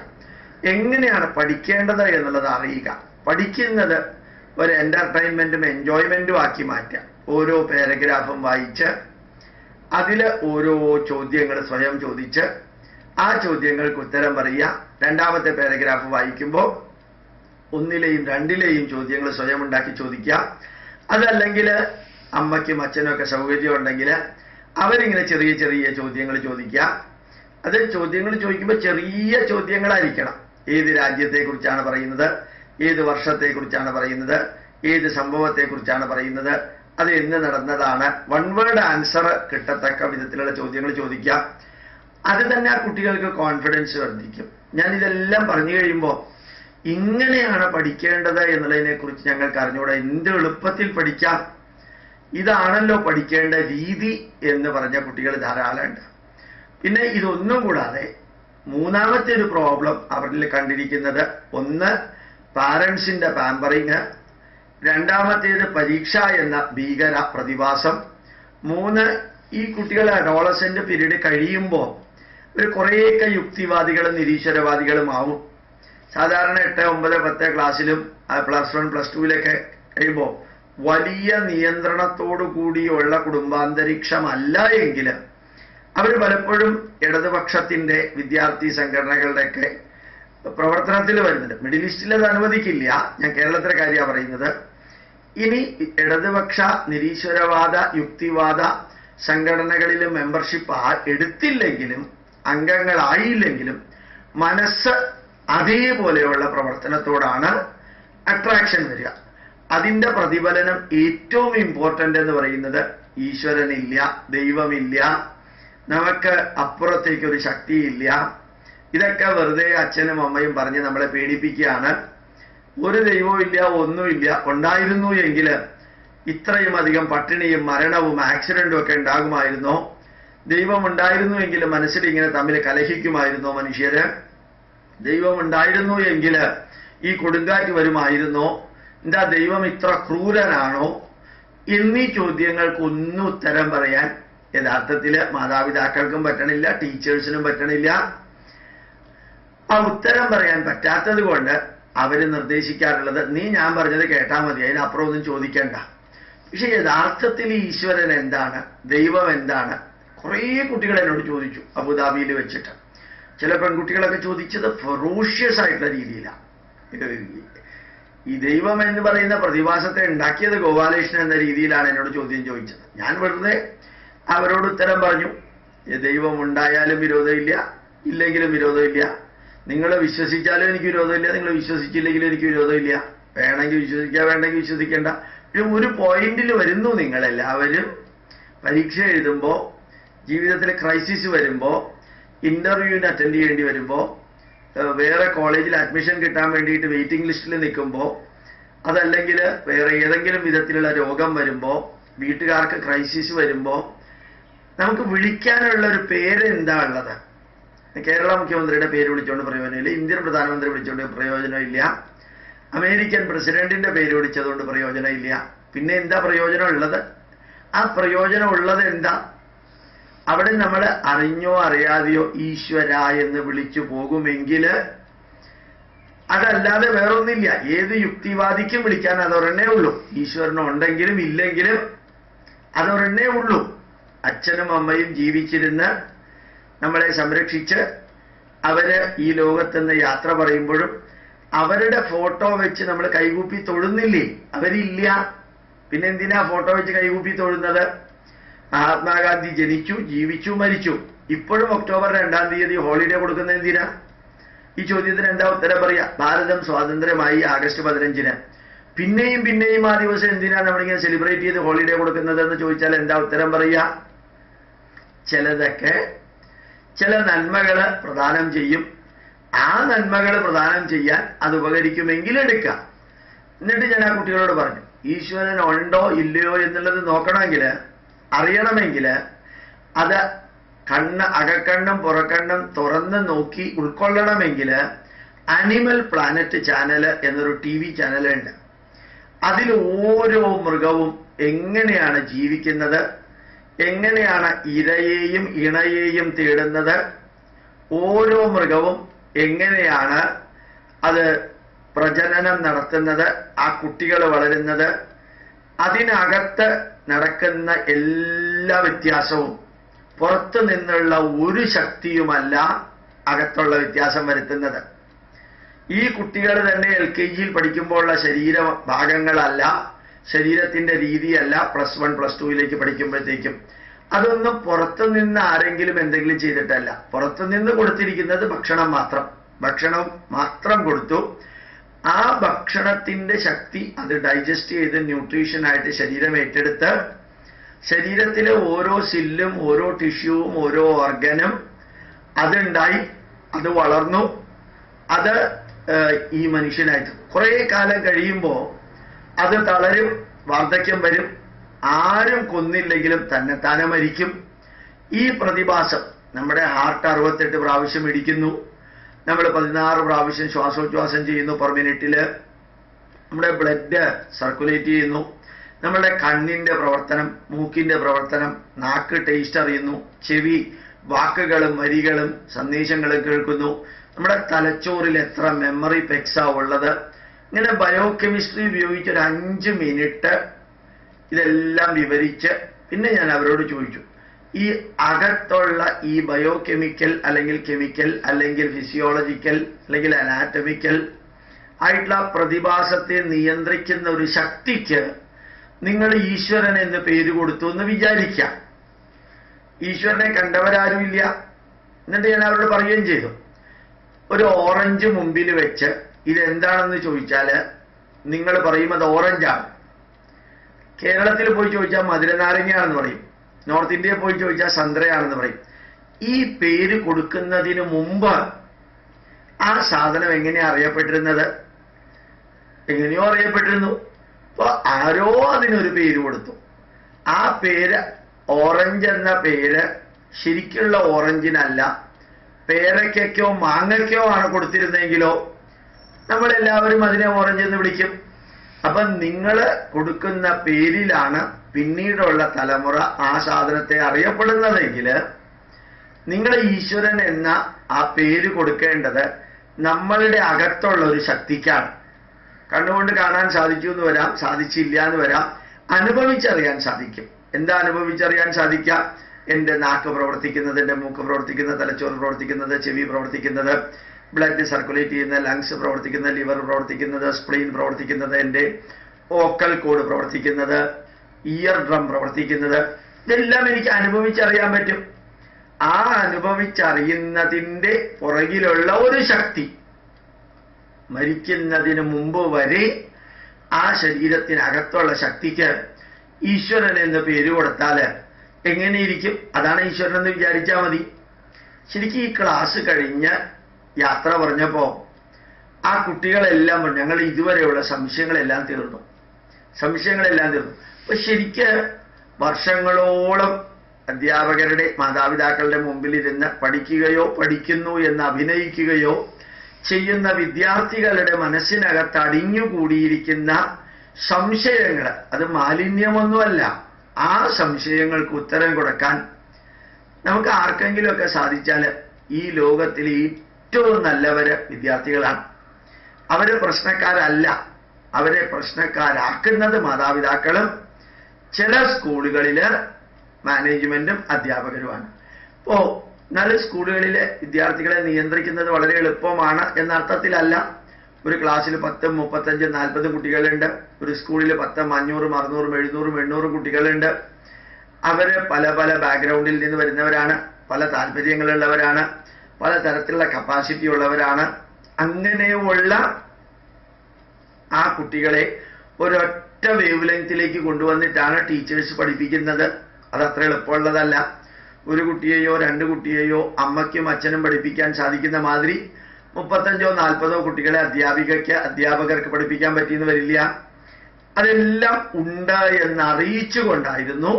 എങ്ങനെയാണ് പഠിക്കേണ്ടത് എന്നുള്ളത് അറിയുക, പഠിക്കുന്നത് ഒരു എന്റർടൈൻമെന്റും എൻജോയ്മെന്റും ആക്കി മാറ്റുക. ഓരോ പാരഗ്രാഫും വായിച്ച് അതിൽ ഓരോ ചോദ്യങ്ങൾ സ്വയം ചോദിച്ച് ആ ചോദ്യങ്ങൾക്ക് ഉത്തരം പറയുക. 2ാമത്തെ പാരഗ്രാഫ് വായിക്കുമ്പോൾ 1ലെയും 2ലെയും ചോദ്യങ്ങൾ സ്വയം ഉണ്ടാക്കി ചോദിക്കുക. അതല്ലെങ്കിൽ അമ്മയ്ക്കും അച്ഛനും ഒക്കെ സൗകര്യം ഉണ്ടെങ്കിൽ അവരിങ്ങനെ ചെറിയ ചെറിയ ചോദ്യങ്ങൾ ചോദിക്കുക. അത് ചോദ്യങ്ങൾ ചോദിക്കുമ്പോൾ ചെറിയ ചോദ്യങ്ങളായിരിക്കണം. ഏത് രാജ്യത്തെക്കുറിച്ചാണ് പറയുന്നത്, ഏത് വർഷത്തെക്കുറിച്ചാണ് പറയുന്നത്, ഏത് സംഭവത്തെക്കുറിച്ചാണ് പറയുന്നത്, അത് എന്ന് നടന്നതാണ്, 1 വേർഡ് ആൻസർ കിട്ടത്തക്ക വിധത്തിലുള്ള ചോദ്യങ്ങൾ ചോദിക്കുക. അത് തന്നെ ആ കുട്ടികൾക്ക് കോൺഫിഡൻസ് വർദ്ധിക്കും. ഞാൻ ഇതെല്ലാം പറഞ്ഞു കഴിയുമ്പോൾ ഇങ്ങനെയാണ് പഠിക്കേണ്ടത് എന്നുള്ളതിനെ കുറിച്ച് ഞങ്ങൾക്ക് അറിഞ്ഞുകൂടാ. എന്ത് എളുപ്പത്തിൽ പഠിക്കാം, ഇതാണല്ലോ പഠിക്കേണ്ട രീതി എന്ന് പറഞ്ഞ കുട്ടികൾ ധാരാളമുണ്ട്. പിന്നെ ഇതൊന്നും കൂടാതെ 3ാമത്തെ ഒരു പ്രോബ്ലം അവരിൽ കണ്ടിരിക്കുന്നത്, 1 പാരൻസിന്റെ പാമ്പറിങ്, 2ാമത്തേത് പരീക്ഷ എന്ന ഭീകര പ്രതിഭാസം, 3 ഈ കുട്ടികൾ അഡോളസെന്റ് പീരീഡ് കഴിയുമ്പോൾ ഒരു കുറേയൊക്കെ യുക്തിവാദികളും നിരീശ്വരവാദികളും ആവും. സാധാരണ 8, 9, 10 ക്ലാസ്സിലും +1, +2 കഴിയുമ്പോൾ വലിയ നിയന്ത്രണത്തോടു കൂടിയുള്ള കുടുംബാന്തരീക്ഷമല്ല എങ്കിൽ അവർ പലപ്പോഴും ഇടതുപക്ഷത്തിന്റെ വിദ്യാർത്ഥി സംഘടനകളുടെയൊക്കെ പ്രവർത്തനത്തിൽ വരുന്നുണ്ട്. മിഡിൽ ഈസ്റ്റിൽ അത് അനുവദിക്കില്ല, ഞാൻ കേരളത്തിലെ കാര്യമാണ് പറയുന്നത്. ഇനി ഇടതുപക്ഷ നിരീശ്വരവാദ യുക്തിവാദ സംഘടനകളിൽ മെമ്പർഷിപ്പ് എടുത്തില്ലെങ്കിലും അംഗങ്ങളായില്ലെങ്കിലും മനസ്സ് അതേപോലെയുള്ള പ്രവർത്തനത്തോടാണ് അട്രാക്ഷൻ വരിക. അതിന്റെ പ്രതിഫലനം ഏറ്റവും ഇമ്പോർട്ടൻ്റ് എന്ന് പറയുന്നത് ഈശ്വരനില്ല, ദൈവമില്ല, നമുക്ക് അപ്പുറത്തേക്കൊരു ശക്തിയില്ല, ഇതൊക്കെ വെറുതെ അച്ഛനും അമ്മയും പറഞ്ഞ് നമ്മളെ പേടിപ്പിക്കുകയാണ്. ഒരു ദൈവവും ഇല്ല, ഒന്നുമില്ല. ഉണ്ടായിരുന്നു എങ്കിൽ ഇത്രയും അധികം പട്ടിണിയും മരണവും ആക്സിഡന്റും ഒക്കെ ഉണ്ടാകുമായിരുന്നോ? ദൈവം ഉണ്ടായിരുന്നുവെങ്കിൽ മനസ്സിൽ ഇങ്ങനെ തമ്മിൽ കലഹിക്കുമായിരുന്നോ മനുഷ്യര്? ദൈവം ഉണ്ടായിരുന്നു എങ്കിൽ ഈ കൊടുങ്കാറ്റ് വരുമായിരുന്നോ? എന്താ ദൈവം ഇത്ര ക്രൂരനാണോ? എന്നീ ചോദ്യങ്ങൾക്കൊന്നും ഉത്തരം പറയാൻ യഥാർത്ഥത്തിൽ മാതാപിതാക്കൾക്കും പറ്റണില്ല, ടീച്ചേഴ്സിനും പറ്റണില്ല. ആ ഉത്തരം പറയാൻ പറ്റാത്തത് കൊണ്ട് അവര് നിർദ്ദേശിക്കാറുള്ളത് നീ ഞാൻ പറഞ്ഞത് കേട്ടാൽ മതി, അതിനപ്പുറം ഒന്നും ചോദിക്കണ്ട. പക്ഷെ യഥാർത്ഥത്തിൽ ഈശ്വരൻ എന്താണ്, ദൈവം എന്താണ്? കുറേ കുട്ടികൾ എന്നോട് ചോദിച്ചു അബുദാബിയിൽ വെച്ചിട്ട്. ചില പെൺകുട്ടികളൊക്കെ ചോദിച്ചത് ഫെറോഷ്യസ് ആയിട്ടുള്ള രീതിയിലാണ്. ഈ ദൈവം എന്ന് പറയുന്ന പ്രതിഭാസത്തെ ഉണ്ടാക്കിയത് ഗോപാലകൃഷ്ണൻ എന്ന രീതിയിലാണ് എന്നോട് ചോദ്യം ചോദിച്ചത്. ഞാൻ വെറുതെ അവരോട് ഉത്തരം പറഞ്ഞു, ദൈവം ഉണ്ടായാലും വിരോധമില്ല, ഇല്ലെങ്കിലും വിരോധമില്ല. നിങ്ങൾ വിശ്വസിച്ചാലും എനിക്ക് വിരോധമില്ല, നിങ്ങൾ വിശ്വസിച്ചില്ലെങ്കിലും എനിക്ക് വിരോധമില്ല. വേണമെങ്കിൽ വിശ്വസിക്കുക, വേണമെങ്കിൽ വിശ്വസിക്കേണ്ട. ഒരു പോയിന്റിൽ വരുന്നു നിങ്ങളെല്ലാവരും. പരീക്ഷ എഴുതുമ്പോൾ, ജീവിതത്തിൽ ക്രൈസിസ് വരുമ്പോൾ, ഇന്റർവ്യൂവിന് അറ്റൻഡ് ചെയ്യേണ്ടി വരുമ്പോൾ, വേറെ കോളേജിൽ അഡ്മിഷൻ കിട്ടാൻ വേണ്ടിയിട്ട് വെയിറ്റിംഗ് ലിസ്റ്റിൽ നിൽക്കുമ്പോൾ, അതല്ലെങ്കിൽ വേറെ ഏതെങ്കിലും വിധത്തിലുള്ള രോഗം വരുമ്പോൾ, വീട്ടുകാർക്ക് ക്രൈസിസ് വരുമ്പോൾ നമുക്ക് വിളിക്കാനുള്ള ഒരു പേര് എന്താ ഉള്ളത്? കേരള മുഖ്യമന്ത്രിയുടെ പേര് വിളിച്ചുകൊണ്ട് പ്രയോജനമില്ല, ഇന്ത്യൻ പ്രധാനമന്ത്രി വിളിച്ചുകൊണ്ട് പ്രയോജനമില്ല, അമേരിക്കൻ പ്രസിഡന്റിന്റെ പേര് വിളിച്ചതുകൊണ്ട് പ്രയോജനമില്ല. പിന്നെ എന്താ പ്രയോജനം ഉള്ളത്? ആ പ്രയോജനം ഉള്ളത് എന്താ? അവിടെ നമ്മൾ അറിഞ്ഞോ അറിയാതെയോ ഈശ്വര എന്ന് വിളിച്ചു പോകുമെങ്കിൽ അതല്ലാതെ വേറൊന്നില്ല. ഏത് യുക്തിവാദിക്കും വിളിക്കാൻ അതൊരെണ്ണേ ഉള്ളൂ. ഈശ്വരനും ഉണ്ടെങ്കിലും ഇല്ലെങ്കിലും അതൊരെണ്ണേ ഉള്ളൂ. അച്ഛനും അമ്മയും ജീവിച്ചിരുന്ന് നമ്മളെ സംരക്ഷിച്ച് അവര് ഈ ലോകത്തുനിന്ന് യാത്ര പറയുമ്പോഴും അവരുടെ ഫോട്ടോ വെച്ച് നമ്മൾ കൈകൂപ്പി തൊഴുന്നില്ലേ? അവരില്ല, പിന്നെ എന്തിനാ ഫോട്ടോ വെച്ച് കൈകൂപ്പി തൊഴുന്നത്? മഹാത്മാഗാന്ധി ജനിച്ചു, ജീവിച്ചു, മരിച്ചു. ഇപ്പോഴും ഒക്ടോബർ 2-ാം തീയതി ഹോളിഡേ കൊടുക്കുന്നത് എന്തിനാ? ഈ ചോദ്യത്തിന് എന്താ ഉത്തരം പറയാ? ഭാരതം സ്വാതന്ത്ര്യമായി ആഗസ്റ്റ് 15-ന്. പിന്നെയും പിന്നെയും ആ ദിവസം എന്തിനാ നമ്മളിങ്ങനെ സെലിബ്രേറ്റ് ചെയ്ത് ഹോളിഡേ കൊടുക്കുന്നത് എന്ന് ചോദിച്ചാൽ എന്താ ഉത്തരം പറയാ? ചിലതൊക്കെ ചില നന്മകള് പ്രദാനം ചെയ്യും. ആ നന്മകൾ പ്രദാനം ചെയ്യാൻ അത് ഉപകരിക്കുമെങ്കിൽ എടുക്കാം. എന്നിട്ട് ഞാൻ ആ കുട്ടികളോട് പറഞ്ഞു, ഈശ്വരൻ ഉണ്ടോ ഇല്ലയോ എന്നുള്ളത് നോക്കണമെങ്കിൽ, അറിയണമെങ്കിൽ അത് അകക്കണ്ണും പുറക്കണ്ണും തുറന്ന് നോക്കി ഉൾക്കൊള്ളണമെങ്കിൽ അനിമൽ പ്ലാനറ്റ് ചാനൽ എന്നൊരു TV ചാനലുണ്ട്. അതിൽ ഓരോ മൃഗവും എങ്ങനെയാണ് ജീവിക്കുന്നത്, എങ്ങനെയാണ് ഇരയെയും ഇണയെയും തേടുന്നത്, ഓരോ മൃഗവും എങ്ങനെയാണ് അത് പ്രജനനം നടത്തുന്നത്, ആ കുട്ടികൾ വളരുന്നത്, അതിനകത്ത് നടക്കുന്ന എല്ലാ വ്യത്യാസവും പുറത്തു നിന്നുള്ള ഒരു ശക്തിയുമല്ല അകത്തുള്ള വ്യത്യാസം വരുത്തുന്നത്. ഈ കുട്ടികൾ തന്നെ LKG-യിൽ പഠിക്കുമ്പോഴുള്ള ശരീര ഭാഗങ്ങളല്ല, ശരീരത്തിന്റെ രീതിയല്ല +1 +2-ലേക്ക് പഠിക്കുമ്പോഴത്തേക്കും. അതൊന്നും പുറത്തുനിന്ന് ആരെങ്കിലും എന്തെങ്കിലും ചെയ്തിട്ടല്ല. പുറത്തുനിന്ന് കൊടുത്തിരിക്കുന്നത് ഭക്ഷണം മാത്രം കൊടുത്തു. ആ ഭക്ഷണത്തിന്റെ ശക്തി അത് ഡൈജസ്റ്റ് ചെയ്ത് ന്യൂട്രീഷനായിട്ട് ശരീരം ഏറ്റെടുത്ത് ശരീരത്തിലെ ഓരോ സില്ലും ഓരോ ടിഷ്യൂവും ഓരോ ഓർഗനും അതുണ്ടായി, അത് വളർന്നു, അത് ഈ മനുഷ്യനായിട്ട് കുറെ കാലം കഴിയുമ്പോൾ അത് തളരും, വാർദ്ധക്യം വരും, ആരും കൊന്നില്ലെങ്കിലും തന്നെത്താനെ മരിക്കും. ഈ പ്രതിഭാസം നമ്മുടെ ഹാർട്ട് 68 പ്രാവശ്യം ഇടിക്കുന്നു, നമ്മൾ 16 പ്രാവശ്യം ശ്വാസോച്ഛ്വാസം ചെയ്യുന്നു പെർ മിനിറ്റില്, നമ്മുടെ ബ്ലഡ് സർക്കുലേറ്റ് ചെയ്യുന്നു, നമ്മുടെ കണ്ണിന്റെ പ്രവർത്തനം, മൂക്കിന്റെ പ്രവർത്തനം, നാക്ക് ടേസ്റ്റ് അറിയുന്നു, ചെവി വാക്കുകളും വരികളും സന്ദേശങ്ങളും കേൾക്കുന്നു, നമ്മുടെ തലച്ചോറിൽ എത്ര മെമ്മറി പെക്സാ ഉള്ളത്. ഇങ്ങനെ ബയോകെമിസ്ട്രി ഉപയോഗിച്ച് ഒരു 5 മിനിറ്റ് ഇതെല്ലാം വിവരിച്ച് പിന്നെ ഞാൻ അവരോട് ചോദിച്ചു, ഈ അകത്തുള്ള ഈ ബയോകെമിക്കൽ അല്ലെങ്കിൽ കെമിക്കൽ അല്ലെങ്കിൽ ഫിസിയോളജിക്കൽ അല്ലെങ്കിൽ അനാറ്റമിക്കൽ ആയിട്ടുള്ള പ്രതിഭാസത്തെ നിയന്ത്രിക്കുന്ന ഒരു ശക്തിക്ക് നിങ്ങൾ ഈശ്വരൻ എന്ന് പേര് കൊടുത്തു എന്ന് വിചാരിക്കാം. ഈശ്വരനെ കണ്ടവരാരുമില്ല. എന്നിട്ട് ഞാൻ അവരോട് പറയുകയും ചെയ്തു, ഒരു ഓറഞ്ച് മുമ്പിൽ വെച്ച് ഇതെന്താണെന്ന് ചോദിച്ചാല് നിങ്ങൾ പറയും അത് ഓറഞ്ചാണ്. കേരളത്തിൽ പോയി ചോദിച്ചാൽ മധുരനാരങ്ങയാണെന്ന് പറയും, നോർത്ത് ഇന്ത്യയിൽ പോയി ചോദിച്ചാൽ സന്ത്രയാണെന്ന് പറയും. ഈ പേര് കൊടുക്കുന്നതിന് മുമ്പ് ആ സാധനം എങ്ങനെയാ അറിയപ്പെട്ടിരുന്നത്? എങ്ങനെയോ അറിയപ്പെട്ടിരുന്നു. അപ്പൊ ആരോ അതിനൊരു പേര് കൊടുത്തു. ആ പേര് ഓറഞ്ച് എന്ന പേര് ശരിക്കുള്ള ഓറഞ്ചിനല്ല, പേരയ്ക്കോ മാങ്ങയ്ക്കോ ആണ് കൊടുത്തിരുന്നെങ്കിലോ നമ്മളെല്ലാവരും അതിനെ ഓറഞ്ച് എന്ന് വിളിക്കും. അപ്പൊ നിങ്ങൾ കൊടുക്കുന്ന പേരിലാണ് പിന്നീടുള്ള തലമുറ ആ സാധനത്തെ അറിയപ്പെടുന്നതെങ്കിൽ നിങ്ങൾ ഈശ്വരൻ എന്ന ആ പേര് കൊടുക്കേണ്ടത് നമ്മളുടെ അകത്തുള്ള ഒരു ശക്തിക്കാണ്. കണ്ണുകൊണ്ട് കാണാൻ സാധിച്ചു എന്ന് വരാം, സാധിച്ചില്ല എന്ന് വരാം, അനുഭവിച്ചറിയാൻ സാധിക്കും. എന്താ അനുഭവിച്ചറിയാൻ സാധിക്കാം? എൻ്റെ നാക്ക് പ്രവർത്തിക്കുന്നത്, എൻ്റെ മൂക്ക് പ്രവർത്തിക്കുന്നത്, തലച്ചോറ് പ്രവർത്തിക്കുന്നത്, ചെവി പ്രവർത്തിക്കുന്നത്, ബ്ലഡ് സർക്കുലേറ്റ് ചെയ്യുന്ന ലങ്സ് പ്രവർത്തിക്കുന്നത്, ലിവർ പ്രവർത്തിക്കുന്നത്, സ്പ്ലെയിൻ പ്രവർത്തിക്കുന്നത്, എൻ്റെ വോക്കൽ കോഡ് പ്രവർത്തിക്കുന്നത്, ഇയർ ഡ്രം പ്രവർത്തിക്കുന്നത്, ഇതെല്ലാം എനിക്ക് അനുഭവിച്ചറിയാൻ പറ്റും. ആ അനുഭവിച്ചറിയുന്നതിൻ്റെ പുറകിലുള്ള ഒരു ശക്തി മരിക്കുന്നതിന് മുമ്പ് വരെ ആ ശരീരത്തിനകത്തുള്ള ശക്തിക്ക് ഈശ്വരൻ എന്ന് പേര് കൊടുത്താൽ എങ്ങനെയിരിക്കും? അതാണ് ഈശ്വരൻ എന്ന് വിചാരിച്ചാൽ മതി. ശരിക്കും ഈ ക്ലാസ് കഴിഞ്ഞ് യാത്ര പറഞ്ഞപ്പോ ആ കുട്ടികളെല്ലാം പറഞ്ഞു ഞങ്ങൾ ഇതുവരെയുള്ള സംശയങ്ങളെല്ലാം തീർന്നു. അപ്പൊ ശരിക്ക് വർഷങ്ങളോളം അധ്യാപകരുടെ മാതാപിതാക്കളുടെ മുമ്പിലിരുന്ന് പഠിക്കുകയോ പഠിക്കുന്നു എന്ന് അഭിനയിക്കുകയോ ചെയ്യുന്ന വിദ്യാർത്ഥികളുടെ മനസ്സിനകത്ത് അടിഞ്ഞുകൂടിയിരിക്കുന്ന സംശയങ്ങൾ, അത് മാലിന്യമൊന്നുമല്ല. ആ സംശയങ്ങൾക്ക് ഉത്തരം കൊടുക്കാൻ നമുക്ക് ആർക്കെങ്കിലുമൊക്കെ സാധിച്ചാൽ ഈ ലോകത്തിലെ ഏറ്റവും നല്ലവര് വിദ്യാർത്ഥികളാണ്. അവര് പ്രശ്നക്കാരല്ല, അവരെ പ്രശ്നക്കാരാക്കുന്നത് മാതാപിതാക്കളും ചില സ്കൂളുകളില് മാനേജ്മെന്റും അധ്യാപകരുമാണ്. അപ്പോ നല്ല സ്കൂളുകളിലെ വിദ്യാർത്ഥികളെ നിയന്ത്രിക്കുന്നത് വളരെ എളുപ്പമാണ് എന്ന അർത്ഥത്തിലല്ല. ഒരു ക്ലാസ്സിൽ 10, 35, 40 കുട്ടികളുണ്ട്. ഒരു സ്കൂളിൽ 10, 500, 600, 700, 800 കുട്ടികളുണ്ട്. അവര് പല പല ബാക്ക്ഗ്രൗണ്ടിൽ നിന്ന് വരുന്നവരാണ്, പല താല്പര്യങ്ങളുള്ളവരാണ്, പല തരത്തിലുള്ള കപ്പാസിറ്റി ഉള്ളവരാണ്. അങ്ങനെയുള്ള ആ കുട്ടികളെ ഒരൊറ്റ വേവ് ലെങ്തിലേക്ക് കൊണ്ടുവന്നിട്ടാണ് ടീച്ചേഴ്സ് പഠിപ്പിക്കുന്നത്. അതത്ര എളുപ്പമുള്ളതല്ല. ഒരു കുട്ടിയെയോ 2 കുട്ടിയെയോ അമ്മയ്ക്കും അച്ഛനും പഠിപ്പിക്കാൻ സാധിക്കുന്ന മാതിരി 35, 40 കുട്ടികളെ അധ്യാപകർക്ക് പഠിപ്പിക്കാൻ പറ്റിയെന്ന് വരില്ല. അതെല്ലാം ഉണ്ട് എന്ന് അറിയിച്ചുകൊണ്ടായിരുന്നു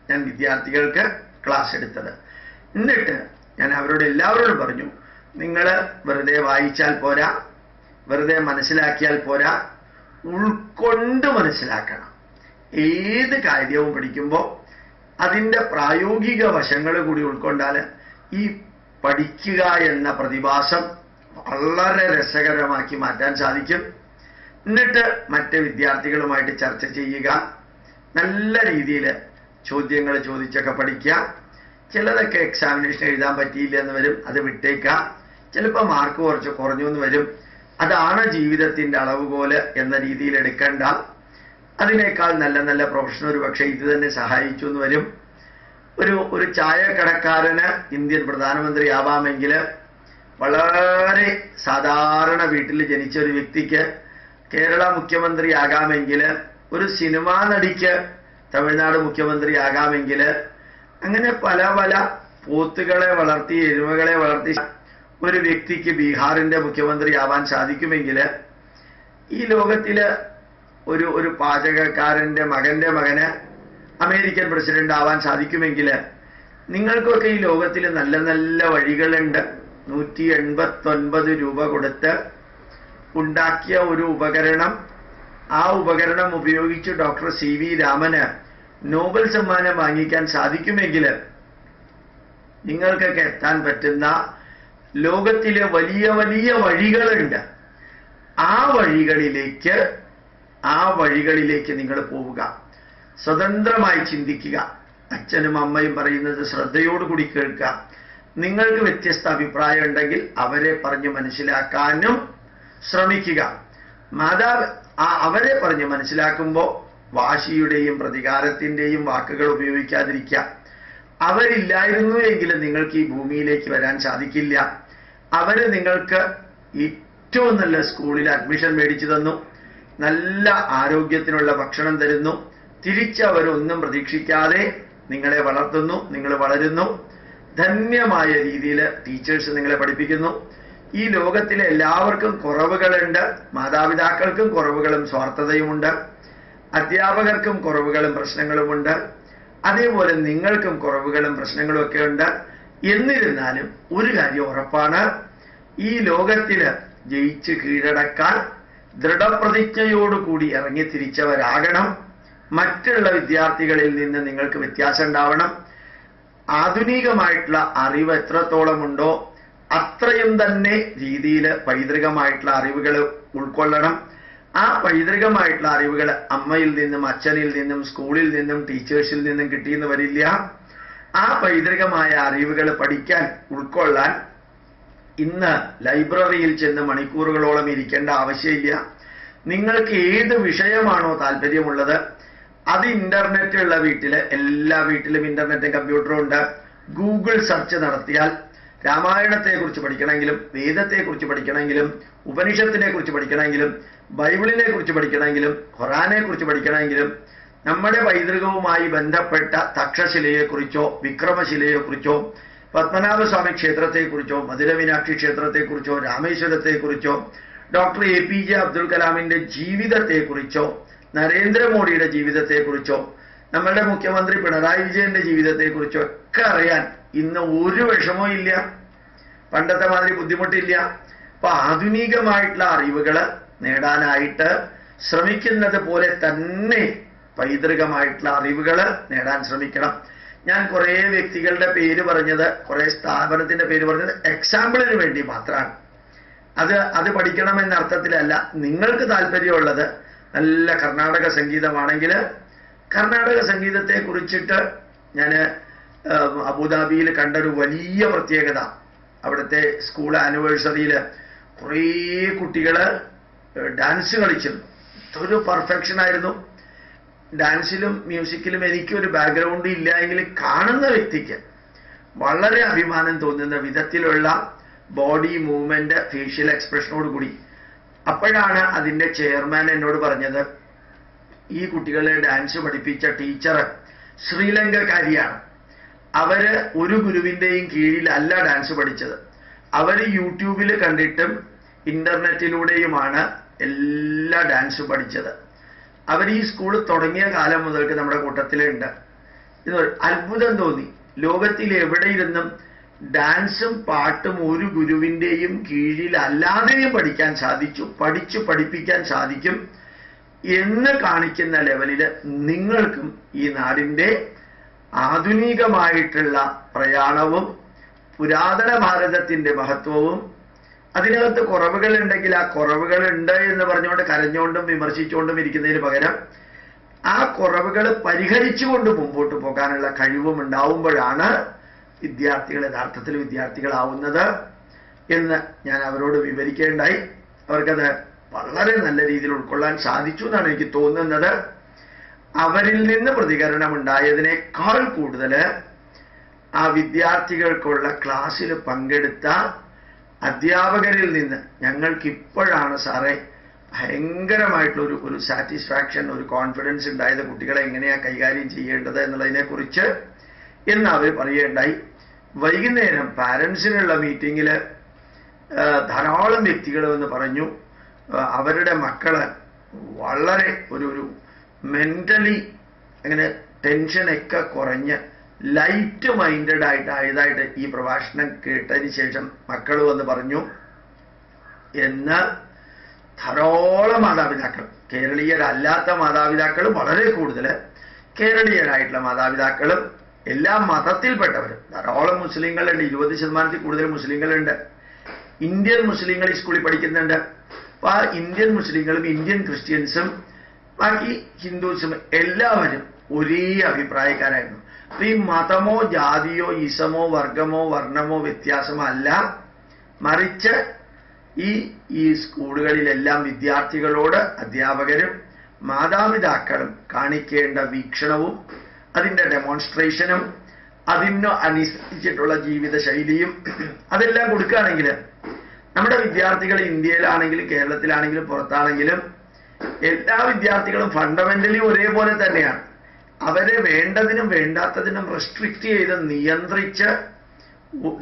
ഞാൻ വിദ്യാർത്ഥികൾക്ക് ക്ലാസ് എടുത്തത്. എന്നിട്ട് ഞാൻ അവരോട് എല്ലാവരോടും പറഞ്ഞു, നിങ്ങൾ വെറുതെ വായിച്ചാൽ പോരാ, വെറുതെ മനസ്സിലാക്കിയാൽ പോരാ, ഉൾക്കൊണ്ട് മനസ്സിലാക്കണം. ഏത് കാര്യവും പഠിക്കുമ്പോൾ അതിൻ്റെ പ്രായോഗിക വശങ്ങൾ കൂടി ഉൾക്കൊണ്ടാൽ ഈ പഠിക്കുക എന്ന പ്രതിഭാസം വളരെ രസകരമാക്കി മാറ്റാൻ സാധിക്കും. എന്നിട്ട് മറ്റ് വിദ്യാർത്ഥികളുമായിട്ട് ചർച്ച ചെയ്യുക, നല്ല രീതിയിൽ ചോദ്യങ്ങൾ ചോദിച്ചൊക്കെ പഠിക്കുക. ചിലതൊക്കെ എക്സാമിനേഷൻ എഴുതാൻ പറ്റിയില്ല എന്ന് വരും, അത് വിട്ടേക്കാം. ചിലപ്പോൾ മാർക്ക് കുറച്ച് കുറഞ്ഞു എന്ന് വരും. അതാണ് ജീവിതത്തിൻ്റെ അളവുകോല് എന്ന രീതിയിൽ എടുക്കേണ്ട. അതിനേക്കാൾ നല്ല നല്ല പ്രൊഫഷൻ ഒരു പക്ഷേ ഇത് തന്നെ സഹായിച്ചു എന്ന് വരും. ഒരു ചായക്കടക്കാരന് ഇന്ത്യൻ പ്രധാനമന്ത്രി ആവാമെങ്കിൽ വളരെ സാധാരണ വീട്ടിൽ ജനിച്ച ഒരു വ്യക്തിക്ക് കേരള മുഖ്യമന്ത്രി ആകാമെങ്കിൽ, ഒരു സിനിമാ നടിക്ക് തമിഴ്നാട് മുഖ്യമന്ത്രി ആകാമെങ്കിൽ, അങ്ങനെ പല പല പോത്തുകളെ വളർത്തി എരുമകളെ വളർത്തി ഒരു വ്യക്തിക്ക് ബീഹാറിന്റെ മുഖ്യമന്ത്രി ആവാൻ സാധിക്കുമെങ്കിൽ, ഈ ലോകത്തില് ഒരു പാചകക്കാരന്റെ മകന്റെ മകന് അമേരിക്കൻ പ്രസിഡന്റ് ആവാൻ സാധിക്കുമെങ്കിൽ, നിങ്ങൾക്കൊക്കെ ഈ ലോകത്തിൽ നല്ല നല്ല വഴികളുണ്ട്. 189 രൂപ കൊടുത്ത് ഉണ്ടാക്കിയ ഒരു ഉപകരണം, ആ ഉപകരണം ഉപയോഗിച്ച് ഡോക്ടർ CV രാമന് നോബൽ സമ്മാനം വാങ്ങിക്കാൻ സാധിക്കുമെങ്കിൽ, നിങ്ങൾക്കൊക്കെ എത്താൻ പറ്റുന്ന ലോകത്തിലെ വലിയ വലിയ വഴികളുണ്ട്. ആ വഴികളിലേക്ക് നിങ്ങൾ പോവുക, സ്വതന്ത്രമായി ചിന്തിക്കുക, അച്ഛനും അമ്മയും പറയുന്നത് ശ്രദ്ധയോടുകൂടി കേൾക്കുക. നിങ്ങൾക്ക് വ്യത്യസ്ത അഭിപ്രായം ഉണ്ടെങ്കിൽ അവരെ പറഞ്ഞ് മനസ്സിലാക്കാനും ശ്രമിക്കുക. അവരെ പറഞ്ഞ് മനസ്സിലാക്കുമ്പോൾ വാശിയുടെയും പ്രതികാരത്തിൻ്റെയും വാക്കുകൾ ഉപയോഗിക്കാതിരിക്കുക. അവരില്ലായിരുന്നു എങ്കിൽ നിങ്ങൾക്ക് ഈ ഭൂമിയിലേക്ക് വരാൻ സാധിക്കില്ല. അവര് നിങ്ങൾക്ക് ഏറ്റവും നല്ല സ്കൂളിൽ അഡ്മിഷൻ മേടിച്ചു തന്നു, നല്ല ആരോഗ്യത്തിനുള്ള ഭക്ഷണം തരുന്നു, തിരിച്ചവരൊന്നും പ്രതീക്ഷിക്കാതെ നിങ്ങളെ വളർത്തുന്നു, നിങ്ങൾ വളരുന്നു. ധന്യമായ രീതിയിൽ ടീച്ചേഴ്സ് നിങ്ങളെ പഠിപ്പിക്കുന്നു. ഈ ലോകത്തിലെ എല്ലാവർക്കും കുറവുകളുണ്ട്, മാതാപിതാക്കൾക്കും കുറവുകളും സ്വാർത്ഥതയുമുണ്ട്. അധ്യാപകർക്കും കുറവുകളും പ്രശ്നങ്ങളുമുണ്ട്, അതേപോലെ നിങ്ങൾക്കും കുറവുകളും പ്രശ്നങ്ങളും ഒക്കെ ഉണ്ട്. എന്നിരുന്നാലും ഒരു കാര്യം ഉറപ്പാണ്, ഈ ലോകത്തില് ജയിച്ച് കീഴടക്കാൻ ദൃഢപ്രതിജ്ഞയോടുകൂടി ഇറങ്ങിത്തിരിച്ചവരാകണം. മറ്റുള്ള വിദ്യാർത്ഥികളിൽ നിന്ന് നിങ്ങൾക്ക് വ്യത്യാസം ഉണ്ടാവണം. ആധുനികമായിട്ടുള്ള അറിവ് എത്രത്തോളമുണ്ടോ അത്രയും തന്നെ രീതിയിൽ പൈതൃകമായിട്ടുള്ള അറിവുകൾ ഉൾക്കൊള്ളണം. ആ പൈതൃകമായിട്ടുള്ള അറിവുകൾ അമ്മയിൽ നിന്നും അച്ഛനിൽ നിന്നും സ്കൂളിൽ നിന്നും ടീച്ചേഴ്സിൽ നിന്നും കിട്ടിയെന്ന് വരില്ല. ആ പൈതൃകമായ അറിവുകൾ പഠിക്കാൻ ഉൾക്കൊള്ളാൻ ഇന്ന് ലൈബ്രറിയിൽ ചെന്ന് മണിക്കൂറുകളോളം ഇരിക്കേണ്ട ആവശ്യമില്ല. നിങ്ങൾക്ക് ഏത് വിഷയമാണോ താല്പര്യമുള്ളത് അത് ഇന്റർനെറ്റുള്ള വീട്ടില്, എല്ലാ വീട്ടിലും ഇന്റർനെറ്റും കമ്പ്യൂട്ടറും ഉണ്ട്. ഗൂഗിൾ സെർച്ച് നടത്തിയാൽ രാമായണത്തെക്കുറിച്ച് പഠിക്കണമെങ്കിലും വേദത്തെക്കുറിച്ച് പഠിക്കണമെങ്കിലും ഉപനിഷത്തിനെ കുറിച്ച് പഠിക്കണമെങ്കിലും ബൈബിളിനെ കുറിച്ച് പഠിക്കണമെങ്കിലും ഖുറാനെ കുറിച്ച് പഠിക്കണമെങ്കിലും നമ്മുടെ പൈതൃകവുമായി ബന്ധപ്പെട്ട തക്ഷശിലയെക്കുറിച്ചോ വിക്രമശിലയെക്കുറിച്ചോ പത്മനാഭസ്വാമി ക്ഷേത്രത്തെക്കുറിച്ചോ മധുരമീനാക്ഷി ക്ഷേത്രത്തെക്കുറിച്ചോ രാമേശ്വരത്തെക്കുറിച്ചോ ഡോക്ടർ APJ അബ്ദുൽ കലാമിന്റെ ജീവിതത്തെക്കുറിച്ചോ നരേന്ദ്രമോദിയുടെ ജീവിതത്തെക്കുറിച്ചോ നമ്മളുടെ മുഖ്യമന്ത്രി പിണറായി വിജയന്റെ ജീവിതത്തെക്കുറിച്ചോ ഒക്കെ അറിയാൻ ഇന്ന് ഒരു വിഷമവും ഇല്ല, പണ്ടത്തെ മാതിരി ബുദ്ധിമുട്ടില്ല. അപ്പൊ ആധുനികമായിട്ടുള്ള അറിവുകൾ നേടാനായിട്ട് ശ്രമിക്കുന്നത് പോലെ തന്നെ പൈതൃകമായിട്ടുള്ള അറിവുകൾ നേടാൻ ശ്രമിക്കണം. ഞാൻ കുറെ വ്യക്തികളുടെ പേര് പറഞ്ഞത്, കുറെ സ്ഥാപനത്തിന്റെ പേര് പറഞ്ഞത് എക്സാമ്പിളിന് വേണ്ടി മാത്രമാണ്. അത് പഠിക്കണമെന്ന അർത്ഥത്തിലല്ല. നിങ്ങൾക്ക് താല്പര്യമുള്ളത് നല്ല കർണാടക സംഗീതമാണെങ്കിൽ കർണാടക സംഗീതത്തെ കുറിച്ചിട്ട് ഞാൻ അബുദാബിയിൽ കണ്ടൊരു വലിയ പ്രത്യേകത, അവിടുത്തെ സ്കൂൾ ആനിവേഴ്സറിയിൽ കുറേ കുട്ടികൾ ഡാൻസ് കളിച്ചിരുന്നു. ഒരു പെർഫെക്ഷൻ ആയിരുന്നു. ഡാൻസിലും മ്യൂസിക്കിലും എനിക്കൊരു ബാക്ക്ഗ്രൗണ്ട് ഇല്ല എങ്കിൽ കാണുന്ന വ്യക്തിക്ക് വളരെ അഭിമാനം തോന്നുന്ന വിധത്തിലുള്ള ബോഡി മൂവ്മെന്റ്, ഫേഷ്യൽ എക്സ്പ്രഷനോട് കൂടി. അപ്പോഴാണ് അതിന്റെ ചെയർമാൻ എന്നോട് പറഞ്ഞത്, ഈ കുട്ടികളെ ഡാൻസ് പഠിപ്പിച്ച ടീച്ചർ ശ്രീലങ്കക്കാരിയാണ്. അവര് ഒരു ഗുരുവിന്റെയും കീഴിലല്ല ഡാൻസ് പഠിച്ചത്. അവര് യൂട്യൂബിൽ കണ്ടിട്ടും ഇന്റർനെറ്റിലൂടെയുമാണ് എല്ലാ ഡാൻസും പഠിച്ചത്. അവർ ഈ സ്കൂൾ തുടങ്ങിയ കാലം മുതൽക്ക് നമ്മുടെ കൂട്ടത്തിലുണ്ട്. ഇത് അത്ഭുതം തോന്നി. ലോകത്തിൽ എവിടെയിരുന്നും ഡാൻസും പാട്ടും ഒരു ഗുരുവിന്റെയും കീഴിൽ അല്ലാതെയും പഠിക്കാൻ സാധിച്ചു, പഠിപ്പിക്കാൻ സാധിക്കും എന്ന് കാണിക്കുന്ന ലെവലിൽ നിങ്ങൾക്കും ഈ നാടിന്റെ ആധുനികമായിട്ടുള്ള പ്രയാണവും പുരാതന ഭാരതത്തിന്റെ മഹത്വവും, അതിനകത്ത് കുറവുകളുണ്ടെങ്കിൽ ആ കുറവുകളുണ്ട് എന്ന് പറഞ്ഞുകൊണ്ട് കരഞ്ഞുകൊണ്ടും വിമർശിച്ചുകൊണ്ടും ഇരിക്കുന്നതിന് പകരം ആ കുറവുകൾ പരിഹരിച്ചുകൊണ്ട് മുമ്പോട്ട് പോകാനുള്ള കഴിവും ഉണ്ടാവുമ്പോഴാണ് വിദ്യാർത്ഥികൾ യഥാർത്ഥത്തിൽ വിദ്യാർത്ഥികളാവുന്നത് എന്ന് ഞാൻ അവരോട് വിവരിക്കേണ്ടായി. അവർക്കത് വളരെ നല്ല രീതിയിൽ ഉൾക്കൊള്ളാൻ സാധിച്ചു എന്നാണ് എനിക്ക് തോന്നുന്നത്. അവരിൽ നിന്ന് പ്രതികരണം ഉണ്ടായതിനേക്കാൾ കൂടുതൽ ആ വിദ്യാർത്ഥികൾക്കുള്ള ക്ലാസ്സിൽ പങ്കെടുത്ത അധ്യാപകരിൽ നിന്ന് ഞങ്ങൾക്ക് ഇപ്പോഴാണ് സാറേ ഭയങ്കരമായിട്ടുള്ള ഒരു സാറ്റിസ്ഫാക്ഷൻ, ഒരു കോൺഫിഡൻസ് ഉണ്ടായത് കുട്ടികളെ എങ്ങനെയാ കൈകാര്യം ചെയ്യേണ്ടത് എന്നുള്ളതിനെ കുറിച്ച് എന്ന് അവർ പറയുകയുണ്ടായി. വൈകുന്നേരം പാരൻസിനുള്ള മീറ്റിങ്ങിൽ ധാരാളം വ്യക്തികൾ എന്ന് പറഞ്ഞു അവരുടെ മക്കള് വളരെ ഒരു മെന്റലി അങ്ങനെ ടെൻഷനൊക്കെ കുറഞ്ഞ് ലൈറ്റ് മൈൻഡഡ് ആയതായിട്ട് ഈ പ്രഭാഷണം കേട്ടതിന് ശേഷം മക്കൾ വന്ന് പറഞ്ഞു എന്ന്. ധാരാളം മാതാപിതാക്കൾ, കേരളീയരല്ലാത്ത മാതാപിതാക്കളും വളരെ കൂടുതൽ, കേരളീയരായിട്ടുള്ള മാതാപിതാക്കളും എല്ലാ മതത്തിൽപ്പെട്ടവരും ധാരാളം മുസ്ലിങ്ങളുണ്ട്. 20% കൂടുതൽ മുസ്ലിങ്ങളുണ്ട്. ഇന്ത്യൻ മുസ്ലിങ്ങൾ ഈ സ്കൂളിൽ പഠിക്കുന്നുണ്ട്. അപ്പൊ ആ ഇന്ത്യൻ മുസ്ലിങ്ങളും ഇന്ത്യൻ ക്രിസ്ത്യൻസും ബാക്കി ഹിന്ദുസും എല്ലാവരും ഒരേ അഭിപ്രായക്കാരായിരുന്നു. അപ്പൊ ഈ മതമോ ജാതിയോ ഇസമോ വർഗമോ വർണ്ണമോ വ്യത്യാസമോ അല്ല, മറിച്ച് ഈ സ്കൂളുകളിലെല്ലാം വിദ്യാർത്ഥികളോട് അധ്യാപകരും മാതാപിതാക്കളും കാണിക്കേണ്ട വീക്ഷണവും അതിന്റെ ഡെമോൺസ്ട്രേഷനും അതിന് അനുസരിച്ചിട്ടുള്ള ജീവിത ശൈലിയും അതെല്ലാം കൊടുക്കുകയാണെങ്കിൽ നമ്മുടെ വിദ്യാർത്ഥികൾ ഇന്ത്യയിലാണെങ്കിലും കേരളത്തിലാണെങ്കിലും പുറത്താണെങ്കിലും എല്ലാ വിദ്യാർത്ഥികളും ഫണ്ടമെന്റലി ഒരേപോലെ തന്നെയാണ്. അവരെ വേണ്ടതിനും വേണ്ടാത്തതിനും റെസ്ട്രിക്റ്റ് ചെയ്ത് നിയന്ത്രിച്ച്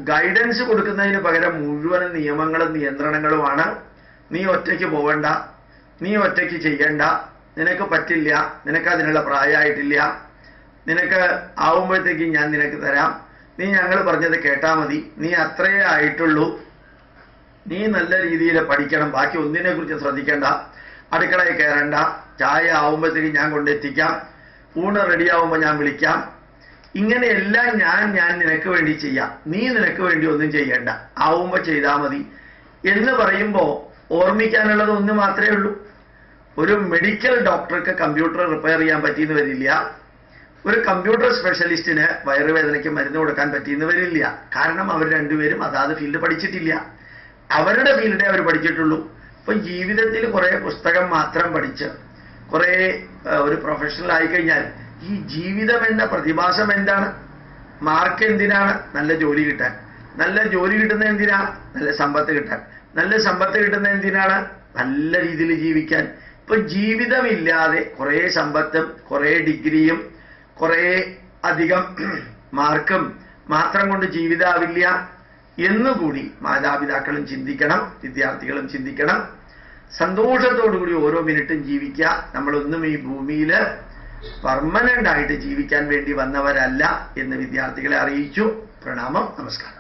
ഗൈഡൻസ് കൊടുക്കുന്നതിന് പകരം മുഴുവനും നിയമങ്ങളും നിയന്ത്രണങ്ങളുമാണ്. നീ ഒറ്റയ്ക്ക് പോകണ്ട, നീ ഒറ്റയ്ക്ക് ചെയ്യണ്ട, നിനക്ക് പറ്റില്ല, നിനക്ക് അതിനുള്ള പ്രായമായിട്ടില്ല, നിനക്ക് ആവുമ്പോഴത്തേക്ക് ഞാൻ നിനക്ക് തരാം, നീ ഞങ്ങൾ പറഞ്ഞത് കേട്ടാ മതി, നീ അത്രയേ ആയിട്ടുള്ളൂ, നീ നല്ല രീതിയിൽ പഠിക്കണം, ബാക്കി ഒന്നിനെ കുറിച്ച് ശ്രദ്ധിക്കേണ്ട, അടുക്കളയിൽ കയറണ്ട, ചായ ആവുമ്പോഴത്തേക്ക് ഞാൻ കൊണ്ടെത്തിക്കാം, ഊണ് റെഡിയാവുമ്പോൾ ഞാൻ വിളിക്കാം, ഇങ്ങനെയെല്ലാം ഞാൻ നിനക്ക് വേണ്ടി ചെയ്യാം, നീ നിനക്ക് വേണ്ടി ഒന്നും ചെയ്യേണ്ട, ആവുമ്പോൾ ചെയ്താൽ മതി എന്ന് പറയുമ്പോൾ ഓർമ്മിക്കാനുള്ളത് ഒന്ന് മാത്രമേ ഉള്ളൂ. ഒരു മെഡിക്കൽ ഡോക്ടർക്ക് കമ്പ്യൂട്ടർ റിപ്പയർ ചെയ്യാൻ പറ്റിയെന്ന് വരില്ല, ഒരു കമ്പ്യൂട്ടർ സ്പെഷ്യലിസ്റ്റിന് വയറുവേദനയ്ക്ക് മരുന്ന് കൊടുക്കാൻ പറ്റിയെന്ന് വരില്ല. കാരണം അവർ രണ്ടുപേരും അതാത് ഫീൽഡ് പഠിച്ചിട്ടില്ല, അവരുടെ ഫീൽഡേ അവർ പഠിച്ചിട്ടുള്ളൂ. ഇപ്പൊ ജീവിതത്തിൽ കുറെ പുസ്തകം മാത്രം പഠിച്ച് കുറെ ഒരു പ്രൊഫഷണൽ ആയിക്കഴിഞ്ഞാൽ ഈ ജീവിതം എന്ന പ്രതിഭാസം എന്താണ്? മാർക്ക് എന്തിനാണ്? നല്ല ജോലി കിട്ടാൻ. നല്ല ജോലി കിട്ടുന്നത് എന്തിനാണ്? നല്ല സമ്പത്ത് കിട്ടാൻ. നല്ല സമ്പത്ത് കിട്ടുന്നത് എന്തിനാണ്? നല്ല രീതിയിൽ ജീവിക്കാൻ. ഇപ്പൊ ജീവിതമില്ലാതെ കുറെ സമ്പത്തും കുറെ ഡിഗ്രിയും കുറെ അധികം മാർക്കും മാത്രം കൊണ്ട് ജീവിതാവില്ല എന്നുകൂടി മാതാപിതാക്കളും ചിന്തിക്കണം, വിദ്യാർത്ഥികളും ചിന്തിക്കണം. സന്തോഷത്തോടുകൂടി ഓരോ മിനിറ്റും ജീവിക്കുക. നമ്മളൊന്നും ഈ ഭൂമിയിൽ പെർമനന്റ് ആയിട്ട് ജീവിക്കാൻ വേണ്ടി വന്നവരല്ല എന്ന് വിദ്യാർത്ഥികളെ അറിയിച്ചു. പ്രണാമം, നമസ്കാരം.